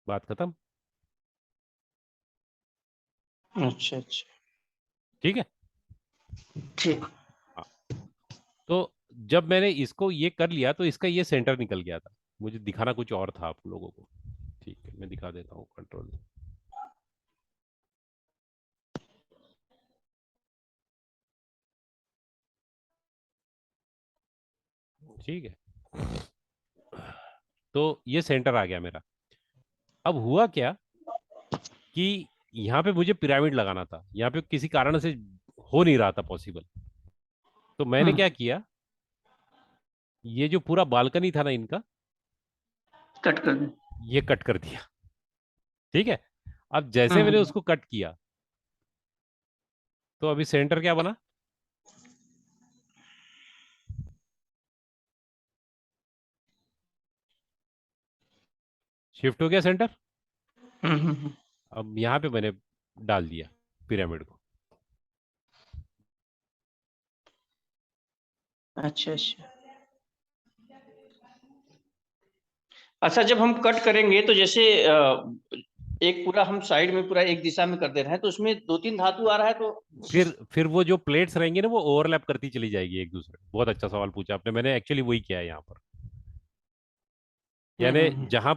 बात खत्म। अच्छा, अच्छा। ठीक है। ठीक। हाँ। तो जब मैंने इसको ये कर लिया तो इसका ये सेंटर निकल गया था। मुझे दिखाना कुछ और था आप लोगों को। ठीक है, मैं दिखा देता हूँ कंट्रोल। ठीक है, तो ये सेंटर आ गया मेरा। अब हुआ क्या कि यहाँ पे मुझे पिरामिड लगाना था, यहाँ पे किसी कारण से हो नहीं रहा था पॉसिबल। तो मैंने हम्म, क्या किया, ये जो पूरा बालकनी था ना इनका, कट कर दें। ये कट कर दिया। ठीक है। अब जैसे मैंने हम्म, उसको कट किया तो अभी सेंटर क्या बना? शिफ्ट हो गया सेंटर। हम्म, अब यहाँ पे मैंने डाल दिया पिरामिड को। अच्छा, अच्छा। अच्छा, जब हम कट करेंगे तो जैसे एक पूरा हम साइड में पूरा एक दिशा में कर दे रहे हैं तो उसमें दो तीन धातु आ रहा है तो फिर वो जो प्लेट्स रहेंगी ना वो ओवरलैप करती चली जाएगी एक दूसरे। बहुत अच्छा सवाल पूछा आपने, मैंने एक्चुअली वही किया है यहाँ पर। यानी जहां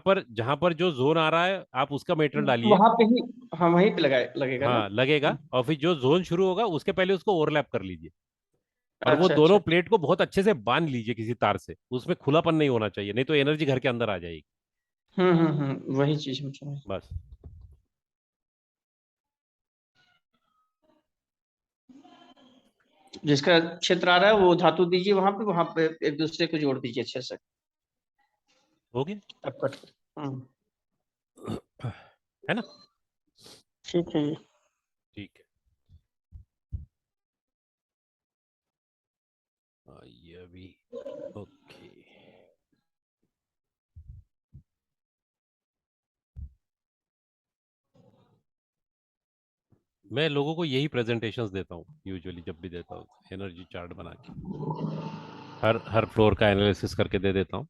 पर जो जोन आ रहा है आप उसका मेटेरियल डालिए। वहां पे ही, हाँ वहीं पे लगाए लगेगा ना। हाँ लगेगा, और फिर जो जोन शुरू होगा उसके पहले उसको ओवरलैप कर लीजिए। और वो अच्छा, दोनों अच्छा। प्लेट को बहुत अच्छे से बांध लीजिए किसी तार से, उसमें खुलापन नहीं होना चाहिए, नहीं तो एनर्जी घर के अंदर आ जाएगी। वही चीज हम समझ। बस। जिसका क्षेत्र आ रहा है वो धातु दीजिए, वहां पे एक दूसरे को जोड़ दीजिए अच्छे से। हो गया। अब कट कर। है ना। ठीक है। ठीक है। ये अभी ओके। मैं लोगों को यही प्रेजेंटेशंस देता हूँ यूजुअली, जब भी देता हूँ एनर्जी चार्ट बना के हर हर फ्लोर का एनालिसिस करके दे देता हूँ।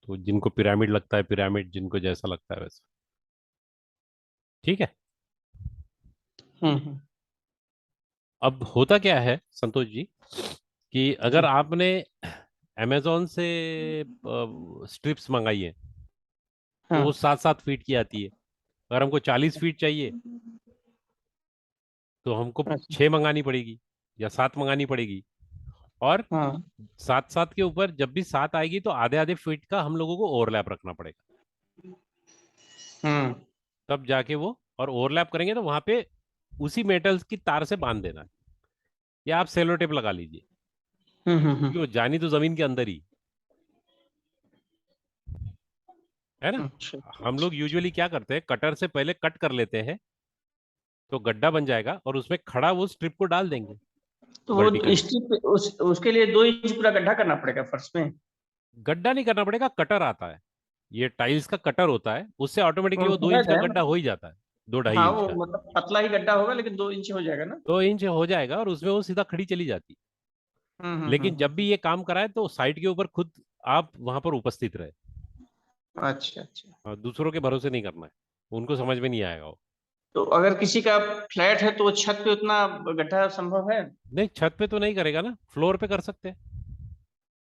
तो जिनको पिरामिड लगता है पिरामिड, जिनको जैसा लगता है वैसा। ठीक है। हम्म अब होता क्या है संतोष जी, कि अगर हम्म, आपने अमेजोन से स्ट्रिप्स मंगाई है तो वो हाँ 7-7 फीट की आती है। अगर हमको 40 फीट चाहिए तो हमको अच्छा, 6 मंगानी पड़ेगी या 7 मंगानी पड़ेगी। और हाँ 7-7 के ऊपर जब भी 7 आएगी तो आधे आधे फीट का हम लोगों को ओवरलैप रखना पड़ेगा। हम्म तब जाके वो, और ओवरलैप करेंगे तो वहां पे उसी मेटल्स की तार से बांध देना है, या आप सेलो टेप लगा लीजिए, क्योंकि वो जानी तो जमीन के अंदर ही है ना। अच्छा हम लोग यूजुअली क्या करते हैं, कटर से पहले कट कर लेते हैं तो गड्ढा बन जाएगा और उसमें खड़ा वो स्ट्रिप को डाल देंगे तो वो वर्टिकली। स्ट्रिप उसके लिए 2 इंच पूरा गड्ढा करना पड़ेगा फर्श में। गड्ढा नहीं करना पड़ेगा, कटर आता है। ये टाइल्स का कटर होता है, उससे ऑटोमेटिकली वो वो दो समझ इंच का रहे हैं गड्ढा हो मतलब। ही जाता है, दो ढाई हाँ इंच वो का। मतलब पतला ही गड्ढा होगा लेकिन 2 इंच हो जाएगा ना। 2 इंच हो जाएगा और उसमें वो सीधा खड़ी चली जाती है। लेकिन जब भी हम्म। ये काम कराए तो साइट के ऊपर खुद आप वहां पर उपस्थित रहे। अच्छा अच्छा। और दूसरों के भरोसे नहीं करना है, उनको समझ में नहीं आएगा वो। तो अगर किसी का फ्लैट है तो वो छत पे उतना गड्ढा संभव है? नहीं, छत पे तो नहीं करेगा ना, फ्लोर पे कर सकते हैं।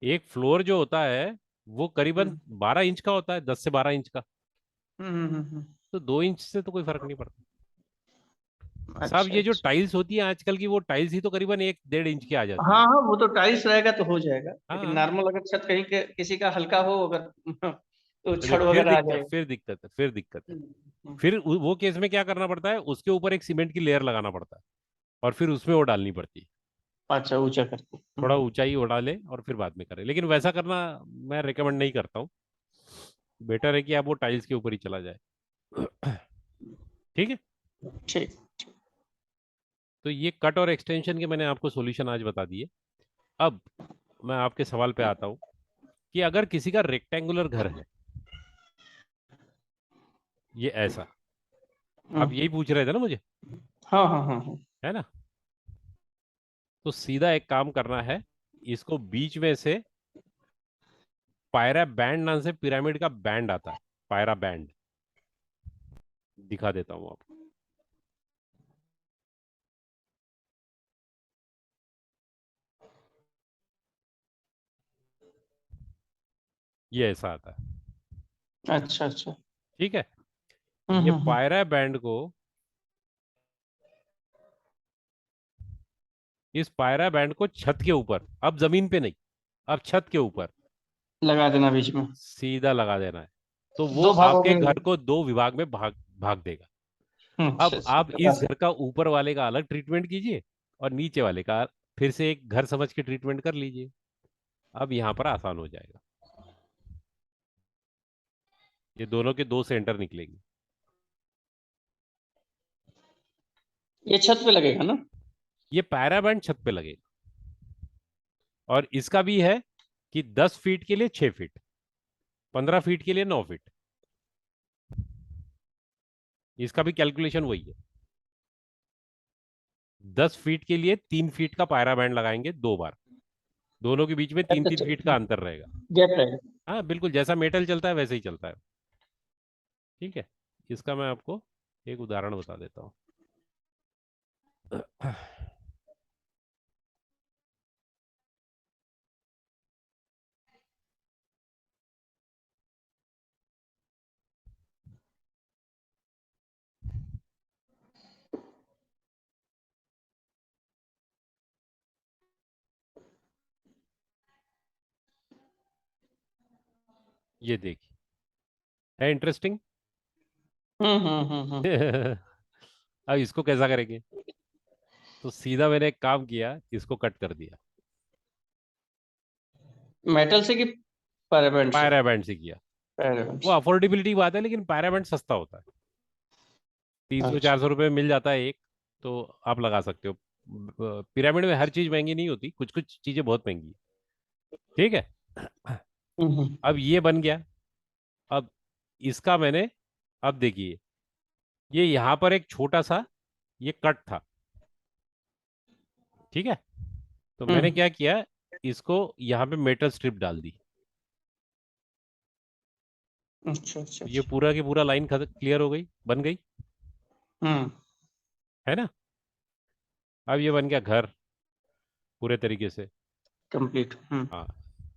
एक फ्लोर जो होता है वो करीबन हम्म 12 इंच का होता है, 10 से 12 इंच का। हम्म। तो 2 इंच से तो कोई फर्क नहीं पड़ता साहब। अच्छा ये जो अच्छा। टाइल्स होती है आजकल की, वो टाइल्स ही तो करीबन 1-1.5 इंच की आ जाती हाँ है। हाँ वो तो टाइल्स रहेगा तो हो जाएगा, लेकिन हाँ। नॉर्मल अगर छत कहीं के किसी का हल्का हो अगर तो चलिए, छड़ फिर वगैरह आ दिक्कत, जाएगा। फिर दिक्कत है, फिर दिक्कत है। हम्म, हम्म। फिर वो केस में क्या करना पड़ता है, उसके ऊपर एक सीमेंट की लेयर लगाना पड़ता है और फिर उसमें वो डालनी पड़ती है। अच्छा ऊंचा करके। थोड़ा ऊंचाई उड़ा ले और फिर बाद में करें, लेकिन वैसा करना मैं रिकमेंड नहीं करता हूँ। बेटर है कि आप वो टाइल्स के ऊपर ही चला जाए। ठीक है। ठीक। तो ये कट और एक्सटेंशन के मैंने आपको सॉल्यूशन आज बता दिए। अब मैं आपके सवाल पे आता हूँ कि अगर किसी का रेक्टेंगुलर घर है, ये ऐसा, आप हम्म, यही पूछ रहे थे ना मुझे, हाँ हाँ हाँ हाँ। है ना। तो सीधा एक काम करना है, इसको बीच में से पायरा बैंड नाम से पिरामिड का बैंड आता है, पायरा बैंड, दिखा देता हूँ आपको। ये ऐसा आता है। अच्छा अच्छा। ठीक है। ये हम्म। पायरा बैंड को, इस पायरा बैंड को छत के ऊपर, अब जमीन पे नहीं, अब छत के ऊपर लगा देना बीच में। सीधा लगा देना है। तो वो 2 भागों आपके में। घर को दो विभाग में भाग भाग देगा। अच्छा अब अच्छा आप इस प्रकाश। घर का ऊपर वाले का अलग ट्रीटमेंट कीजिए और नीचे वाले का फिर से एक घर समझ के ट्रीटमेंट कर लीजिए। अब यहाँ पर आसान हो जाएगा। ये दोनों के दो सेंटर निकलेंगे। ये छत पे लगेगा ना? ये पैराबैंड छत पे लगेगा। और इसका भी है कि 10 फीट के लिए 6 फीट, 15 फीट के लिए 9 फीट। इसका भी कैलकुलेशन वही है। 10 फीट के लिए 3 फीट का पायरा बैंड लगाएंगे 2 बार, दोनों के बीच में तीन अच्छा तीन फीट का अच्छा। अंतर रहेगा। गैप रहेगा। हाँ बिल्कुल, जैसा मेटल चलता है वैसे ही चलता है। ठीक है। इसका मैं आपको एक उदाहरण बता देता हूँ। ये देखिए, है इंटरेस्टिंग। हम्म। अब इसको कैसा करेंगे। तो सीधा मैंने एक काम किया, इसको कट कर दिया। मेटल से कि पैराबेंड से? पायराबैंड से किया। पैराबेंड वो से। अफोर्डेबिलिटी की बात है, लेकिन पायराबैंड सस्ता होता है। 300 अच्छा। 400 रुपये में मिल जाता है एक। तो आप लगा सकते हो। पिरामिड में हर चीज महंगी नहीं होती, कुछ कुछ चीजें बहुत महंगी है। ठीक है। हम्म। अब ये बन गया। अब इसका मैंने, अब देखिए, ये यहां पर एक छोटा सा ये कट था। ठीक है। तो मैंने हम्म। क्या किया, इसको यहाँ पे मेटल स्ट्रिप डाल दी। अच्छा अच्छा तो ये अच्छा। पूरा की पूरा लाइन क्लियर हो गई, बन गई। हम्म। है ना। अब ये बन गया घर पूरे तरीके से। कंप्लीट। हम्म। हाँ।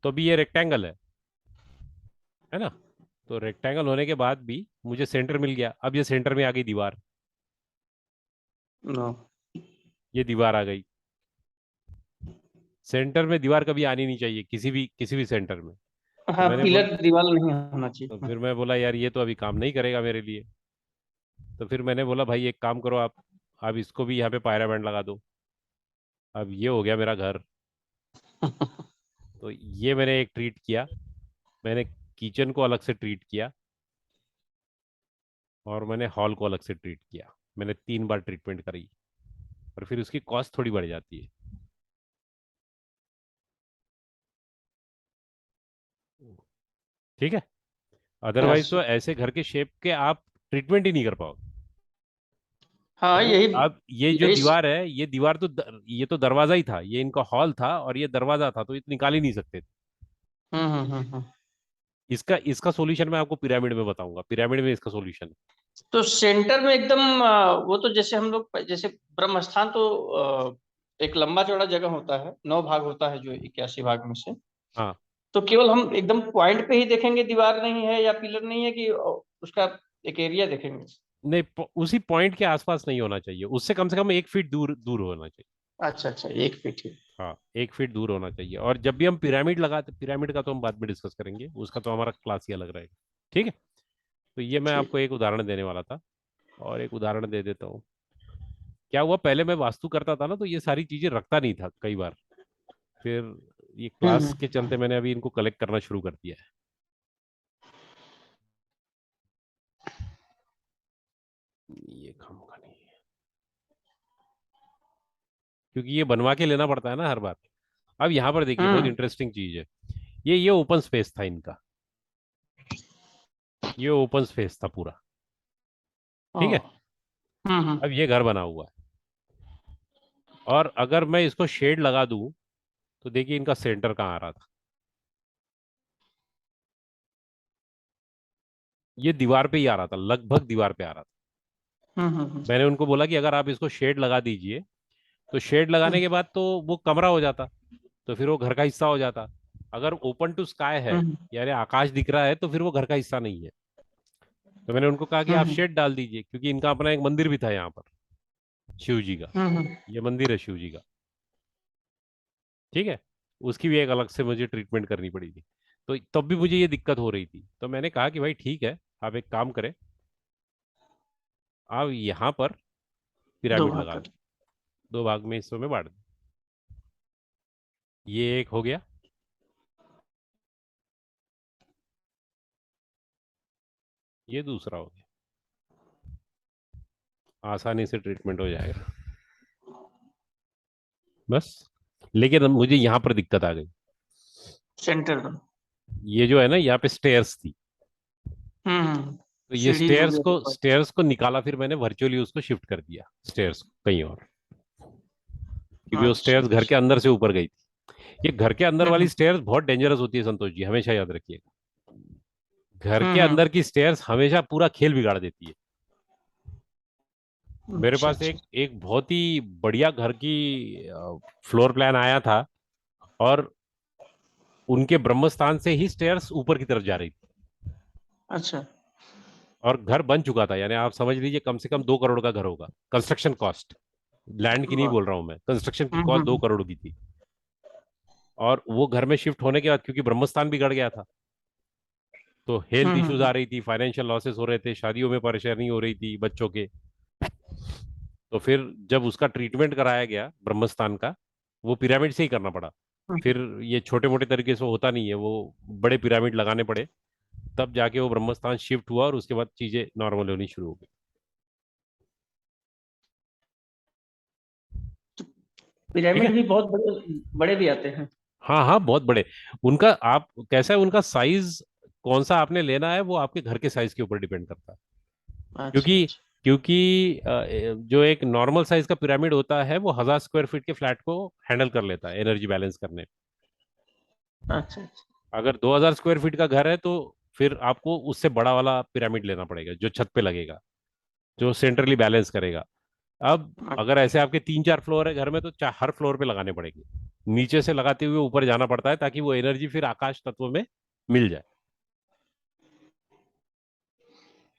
तो अभी ये रेक्टेंगल है ना। तो रेक्टेंगल होने के बाद भी मुझे सेंटर मिल गया। अब ये सेंटर में आ गई दीवार। नो। ये दीवार आ गई। सेंटर में दीवार कभी आनी नहीं चाहिए, किसी भी सेंटर में। तो हाँ, मैंने बोल पिलर दीवार नहीं होना चाहिए। तो फिर मैं बोला यार ये तो अभी काम नहीं करेगा मेरे लिए। तो फिर मैंने बोला भाई एक काम करो आप इसको भी यहाँ पे पायरा बैंड लगा दो। अब ये हो गया मेरा घर। तो ये मैंने एक ट्रीट किया। मैंने किचन को अलग से ट्रीट किया, और मैंने हॉल को अलग से ट्रीट किया। मैंने 3 बार ट्रीटमेंट करी। और फिर उसकी कॉस्ट थोड़ी बढ़ जाती है। ठीक है। अदरवाइज अच्छा। तो ऐसे घर के शेप के आप ट्रीटमेंट ही नहीं कर पाओगे। हाँ, तो यही अब ये जो यही दीवार है, ये दीवार तो ये तो दरवाजा ही था, ये इनका हॉल था और ये दरवाजा था, तो ये तो निकाल ही नहीं सकते थे। हम्म। इसका इसका सॉल्यूशन मैं आपको पिरामिड में बताऊंगा। पिरामिड में इसका सॉल्यूशन है। तो सेंटर में एकदम वो तो जैसे हम लोग जैसे ब्रह्म स्थान तो एक लंबा चौड़ा जगह होता है, 9 भाग होता है जो 81 भाग में से। हाँ। तो केवल हम एकदम पॉइंट पे ही देखेंगे दीवार नहीं है या पिलर नहीं है, कि उसका एक एरिया देखेंगे? नहीं, उसी पॉइंट के आसपास नहीं होना चाहिए, उससे कम से कम 1 फीट दूर दूर होना चाहिए। अच्छा अच्छा, 1 फीट ही। हाँ, 1 फीट दूर होना चाहिए। और जब भी हम पिरामिड लगाते, पिरामिड का तो हम बाद में डिस्कस करेंगे, उसका तो हमारा क्लास ही अलग रहेगा। ठीक है। तो ये मैं ठीक। आपको एक उदाहरण देने वाला था, और एक उदाहरण दे देता हूँ। क्या हुआ, पहले मैं वास्तु करता था ना, तो ये सारी चीजें रखता नहीं था कई बार। फिर ये क्लास के हम्म। चलते मैंने अभी इनको कलेक्ट करना शुरू कर दिया है। ये काम का नहीं है, क्योंकि ये बनवा के लेना पड़ता है ना हर बार। अब यहाँ पर देखिए, बहुत हम्म। इंटरेस्टिंग चीज है। ये ओपन स्पेस था इनका। ये ओपन स्पेस था पूरा। ओ। ठीक है। हम्म। अब ये घर बना हुआ है, और अगर मैं इसको शेड लगा दूं, तो देखिए इनका सेंटर कहाँ आ रहा था। ये दीवार पे ही आ रहा था, लगभग दीवार पे आ रहा था। हम्म। मैंने उनको बोला कि अगर आप इसको शेड लगा दीजिए, तो शेड लगाने हम्म। के बाद तो वो कमरा हो जाता, तो फिर वो घर का हिस्सा हो जाता। अगर ओपन टू स्काई है, हम्म। यानी आकाश दिख रहा है, तो फिर वो घर का हिस्सा नहीं है। तो मैंने उनको कहा कि आप हम्म। शेड डाल दीजिए, क्योंकि इनका अपना एक मंदिर भी था यहाँ पर, शिव जी का। हम्म। ये मंदिर है शिव जी का। ठीक है। उसकी भी एक अलग से मुझे ट्रीटमेंट करनी पड़ी थी। तो तब भी मुझे ये दिक्कत हो रही थी, तो मैंने कहा कि भाई ठीक है, आप एक काम करें, आप यहाँ पर दो पिरामिड भाग लगा कर। दो। 2 भाग में हिस्सों में बांट दो। ये एक हो गया। ये दूसरा हो गया। आसानी से ट्रीटमेंट हो जाएगा बस। लेकिन अब मुझे यहाँ पर दिक्कत आ गई। सेंटर में। ये जो है ना, यहाँ पे स्टेयर्स थी। हम्म। तो ये सीढ़ी हो स्टेयर्स गया को ऊपर। स्टेयर्स को निकाला, फिर मैंने वर्चुअली उसको शिफ्ट कर दिया स्टेयर्स को कहीं और, क्योंकि वो अच्छा स्टेयर्स घर के अच्छा। अंदर से ऊपर गई थी। ये घर के अंदर वाली हम्म। स्टेयर्स बहुत डेंजरस होती है संतोष जी, हमेशा याद रखिएगा। घर के हम्म। अंदर की स्टेयर्स हमेशा पूरा खेल बिगाड़ देती है। मेरे अच्छा पास अच्छा। एक एक बहुत ही बढ़िया घर की फ्लोर प्लान आया था, और उनके ब्रह्म स्थान से ही स्टेयर्स ऊपर की तरफ जा रही थी। अच्छा। और घर बन चुका था, यानी आप समझ लीजिए कम से कम 2 करोड़ का घर होगा, कंस्ट्रक्शन कॉस्ट। लैंड की नहीं वाह। बोल रहा हूं मैं, कंस्ट्रक्शन की कॉस्ट दो हम्म। करोड़ की थी। और वो घर में शिफ्ट होने के बाद, क्योंकि ब्रह्मस्थान बिगड़ गया था, तो हेल्थ इश्यूज हम्म। आ रही थी, फाइनेंशियल लॉसेस हो रहे थे, शादियों में परेशानी हो रही थी बच्चों के। तो फिर जब उसका ट्रीटमेंट कराया गया ब्रह्मस्थान का, वो पिरामिड से ही करना पड़ा। फिर ये छोटे मोटे तरीके से होता नहीं है, वो बड़े पिरामिड लगाने पड़े, तब जाके वो ब्रह्मस्थान शिफ्ट हुआ और उसके बाद चीजें नॉर्मल होनी शुरू हो गई। ठीक पिरामिड है। भी बहुत बड़े बड़े भी आते हैं। हाँ हाँ, बहुत बड़े। उनका आप कैसा है, उनका साइज कौन सा आपने लेना है वो आपके घर के साइज के ऊपर डिपेंड करता है। अच्छा क्योंकि अच्छा क्योंकि जो एक नॉर्मल साइज का पिरामिड होता है वो 1000 स्क्वायर फीट के फ्लैट को हैंडल कर लेता है एनर्जी बैलेंस करने। अच्छा अच्छा। अगर 2000 स्क्वायर फीट का घर है तो फिर आपको उससे बड़ा वाला पिरामिड लेना पड़ेगा जो छत पे लगेगा, जो सेंट्रली बैलेंस करेगा। अब अगर ऐसे आपके 3 4 फ्लोर है घर में तो हर फ्लोर पे लगाने पड़ेंगे, नीचे से लगाते हुए ऊपर जाना पड़ता है ताकि वो एनर्जी फिर आकाश तत्व में मिल जाए।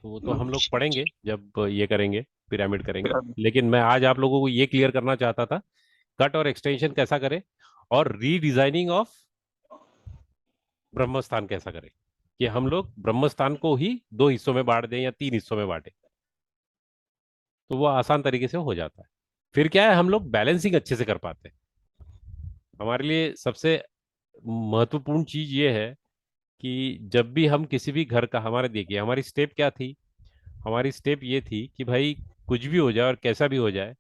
तो वो तो हम लोग अच्छा पढ़ेंगे जब ये करेंगे, पिरामिड करेंगे। पिरामिड। लेकिन मैं आज आप लोगों को ये क्लियर करना चाहता था, कट और एक्सटेंशन कैसा करें और रीडिजाइनिंग ऑफ ब्रह्मस्थान कैसा करें, कि हम लोग ब्रह्मस्थान को ही 2 हिस्सों में बांट दें या 3 हिस्सों में बांटें, तो वो आसान तरीके से हो जाता है। फिर क्या है, हम लोग बैलेंसिंग अच्छे से कर पाते हैं। हमारे लिए सबसे महत्वपूर्ण चीज ये है कि जब भी हम किसी भी घर का, हमारे देखिए हमारी स्टेप क्या थी, हमारी स्टेप ये थी कि भाई कुछ भी हो जाए और कैसा भी हो जाए,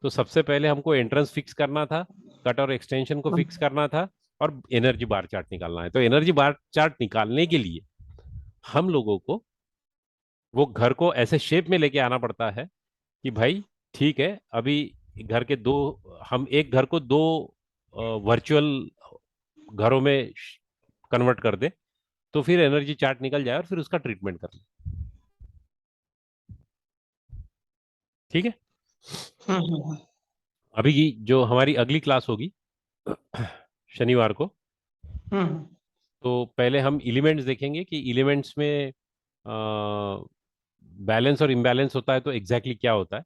तो सबसे पहले हमको एंट्रेंस फिक्स करना था, कट और एक्सटेंशन को फिक्स करना था, और एनर्जी बार चार्ट निकालना है। तो एनर्जी बार चार्ट निकालने के लिए हम लोगों को वो घर को ऐसे शेप में लेके आना पड़ता है कि भाई ठीक है, अभी घर के दो, हम एक घर को दो वर्चुअल घरों में कन्वर्ट कर दे, तो फिर एनर्जी चार्ट निकल जाए और फिर उसका ट्रीटमेंट कर ले। ठीक है। हम्म। अभी की जो हमारी अगली क्लास होगी शनिवार को, हम्म। तो पहले हम एलिमेंट्स देखेंगे कि एलिमेंट्स में बैलेंस और इम्बैलेंस होता है तो एग्जैक्टली क्या होता है।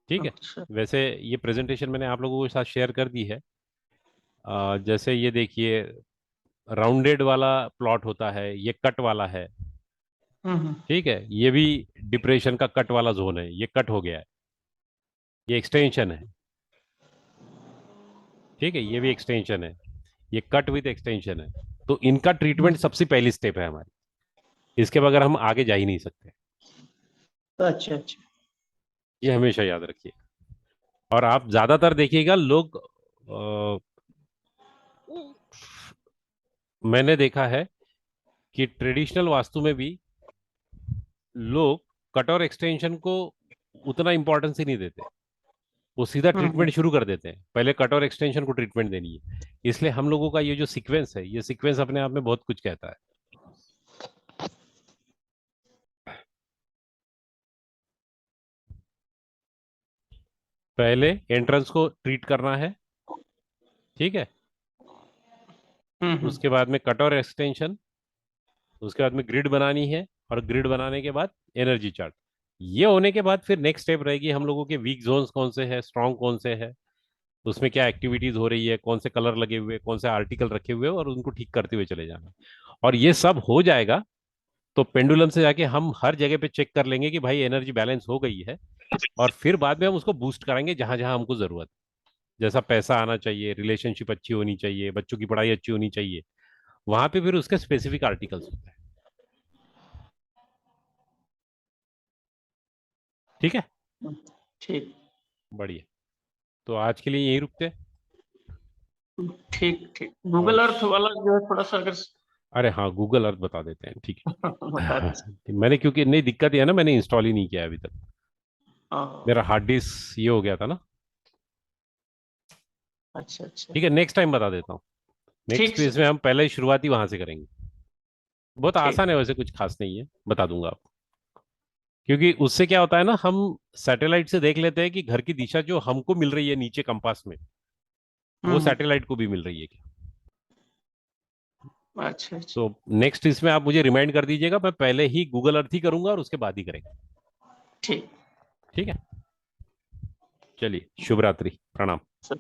ठीक है। अच्छा। वैसे ये प्रेजेंटेशन मैंने आप लोगों के साथ शेयर कर दी है। जैसे ये देखिए, राउंडेड वाला प्लॉट होता है, ये कट वाला है। हम्म। ठीक है, ये भी डिप्रेशन का कट वाला जोन है, ये कट हो गया है, ये एक्सटेंशन है। ठीक है, ये भी एक्सटेंशन है, ये कट विथ एक्सटेंशन है। तो इनका ट्रीटमेंट सबसे पहली स्टेप है हमारी, इसके बगैर हम आगे जा ही नहीं सकते। अच्छा अच्छा। ये हमेशा याद रखिए। और आप ज्यादातर देखिएगा लोग, अ, मैंने देखा है कि ट्रेडिशनल वास्तु में भी लोग कट और एक्सटेंशन को उतना इंपॉर्टेंस ही नहीं देते, वो सीधा हम्म। ट्रीटमेंट शुरू कर देते हैं, पहले कट और एक्सटेंशन को ट्रीटमेंट देनी है। इसलिए हम लोगों का ये जो सीक्वेंस है, ये सीक्वेंस अपने आप में बहुत कुछ कहता है। पहले एंट्रेंस को ट्रीट करना है। ठीक है। हम्म। उसके बाद में कट और एक्सटेंशन, उसके बाद में ग्रिड बनानी है, और ग्रिड बनाने के बाद एनर्जी चार्ट। ये होने के बाद फिर नेक्स्ट स्टेप रहेगी हम लोगों के वीक जोन्स कौन से हैं, स्ट्रांग कौन से हैं, उसमें क्या एक्टिविटीज हो रही है, कौन से कलर लगे हुए, कौन से आर्टिकल रखे हुए, और उनको ठीक करते हुए चले जाना। और ये सब हो जाएगा तो पेंडुलम से जाके हम हर जगह पे चेक कर लेंगे कि भाई एनर्जी बैलेंस हो गई है, और फिर बाद में हम उसको बूस्ट कराएंगे जहां जहां हमको जरूरत है। जैसा पैसा आना चाहिए, रिलेशनशिप अच्छी होनी चाहिए, बच्चों की पढ़ाई अच्छी होनी चाहिए, वहां पे फिर उसके स्पेसिफिक आर्टिकल्स होते हैं। ठीक है। ठीक बढ़िया। तो आज के लिए यही रुकते हैं। ठीक ठीक। और गूगल अर्थ वाला जो है थोड़ा सा अगर अरे हाँ, गूगल अर्थ बता देते हैं, ठीक बता है। दीजिए। मैंने, क्योंकि नहीं, दिक्कत यह है ना, मैंने इंस्टॉल ही नहीं किया है अभी तक। हाँ, मेरा हार्ड डिस्क ये हो गया था ना। अच्छा अच्छा। ठीक है, नेक्स्ट टाइम बता देता हूँ। ठीक नेक्स्ट सर। इसमें हम पहले ही शुरुआती वहां से करेंगे। बहुत ठीक। आसान है वैसे, कुछ खास नहीं है, बता दूंगा आपको। क्योंकि उससे क्या होता है ना, हम सैटेलाइट से देख लेते हैं कि घर की दिशा जो हमको मिल रही है नीचे कंपास में, वो हम्म। सैटेलाइट को भी मिल रही है क्या। अच्छा अच्छा। तो नेक्स्ट इसमें आप मुझे रिमाइंड कर दीजिएगा, मैं पहले ही गूगल अर्थ ही करूंगा और उसके बाद ही करेंगे। ठीक। ठीक है। चलिए, शुभ रात्रि, प्रणाम। सर।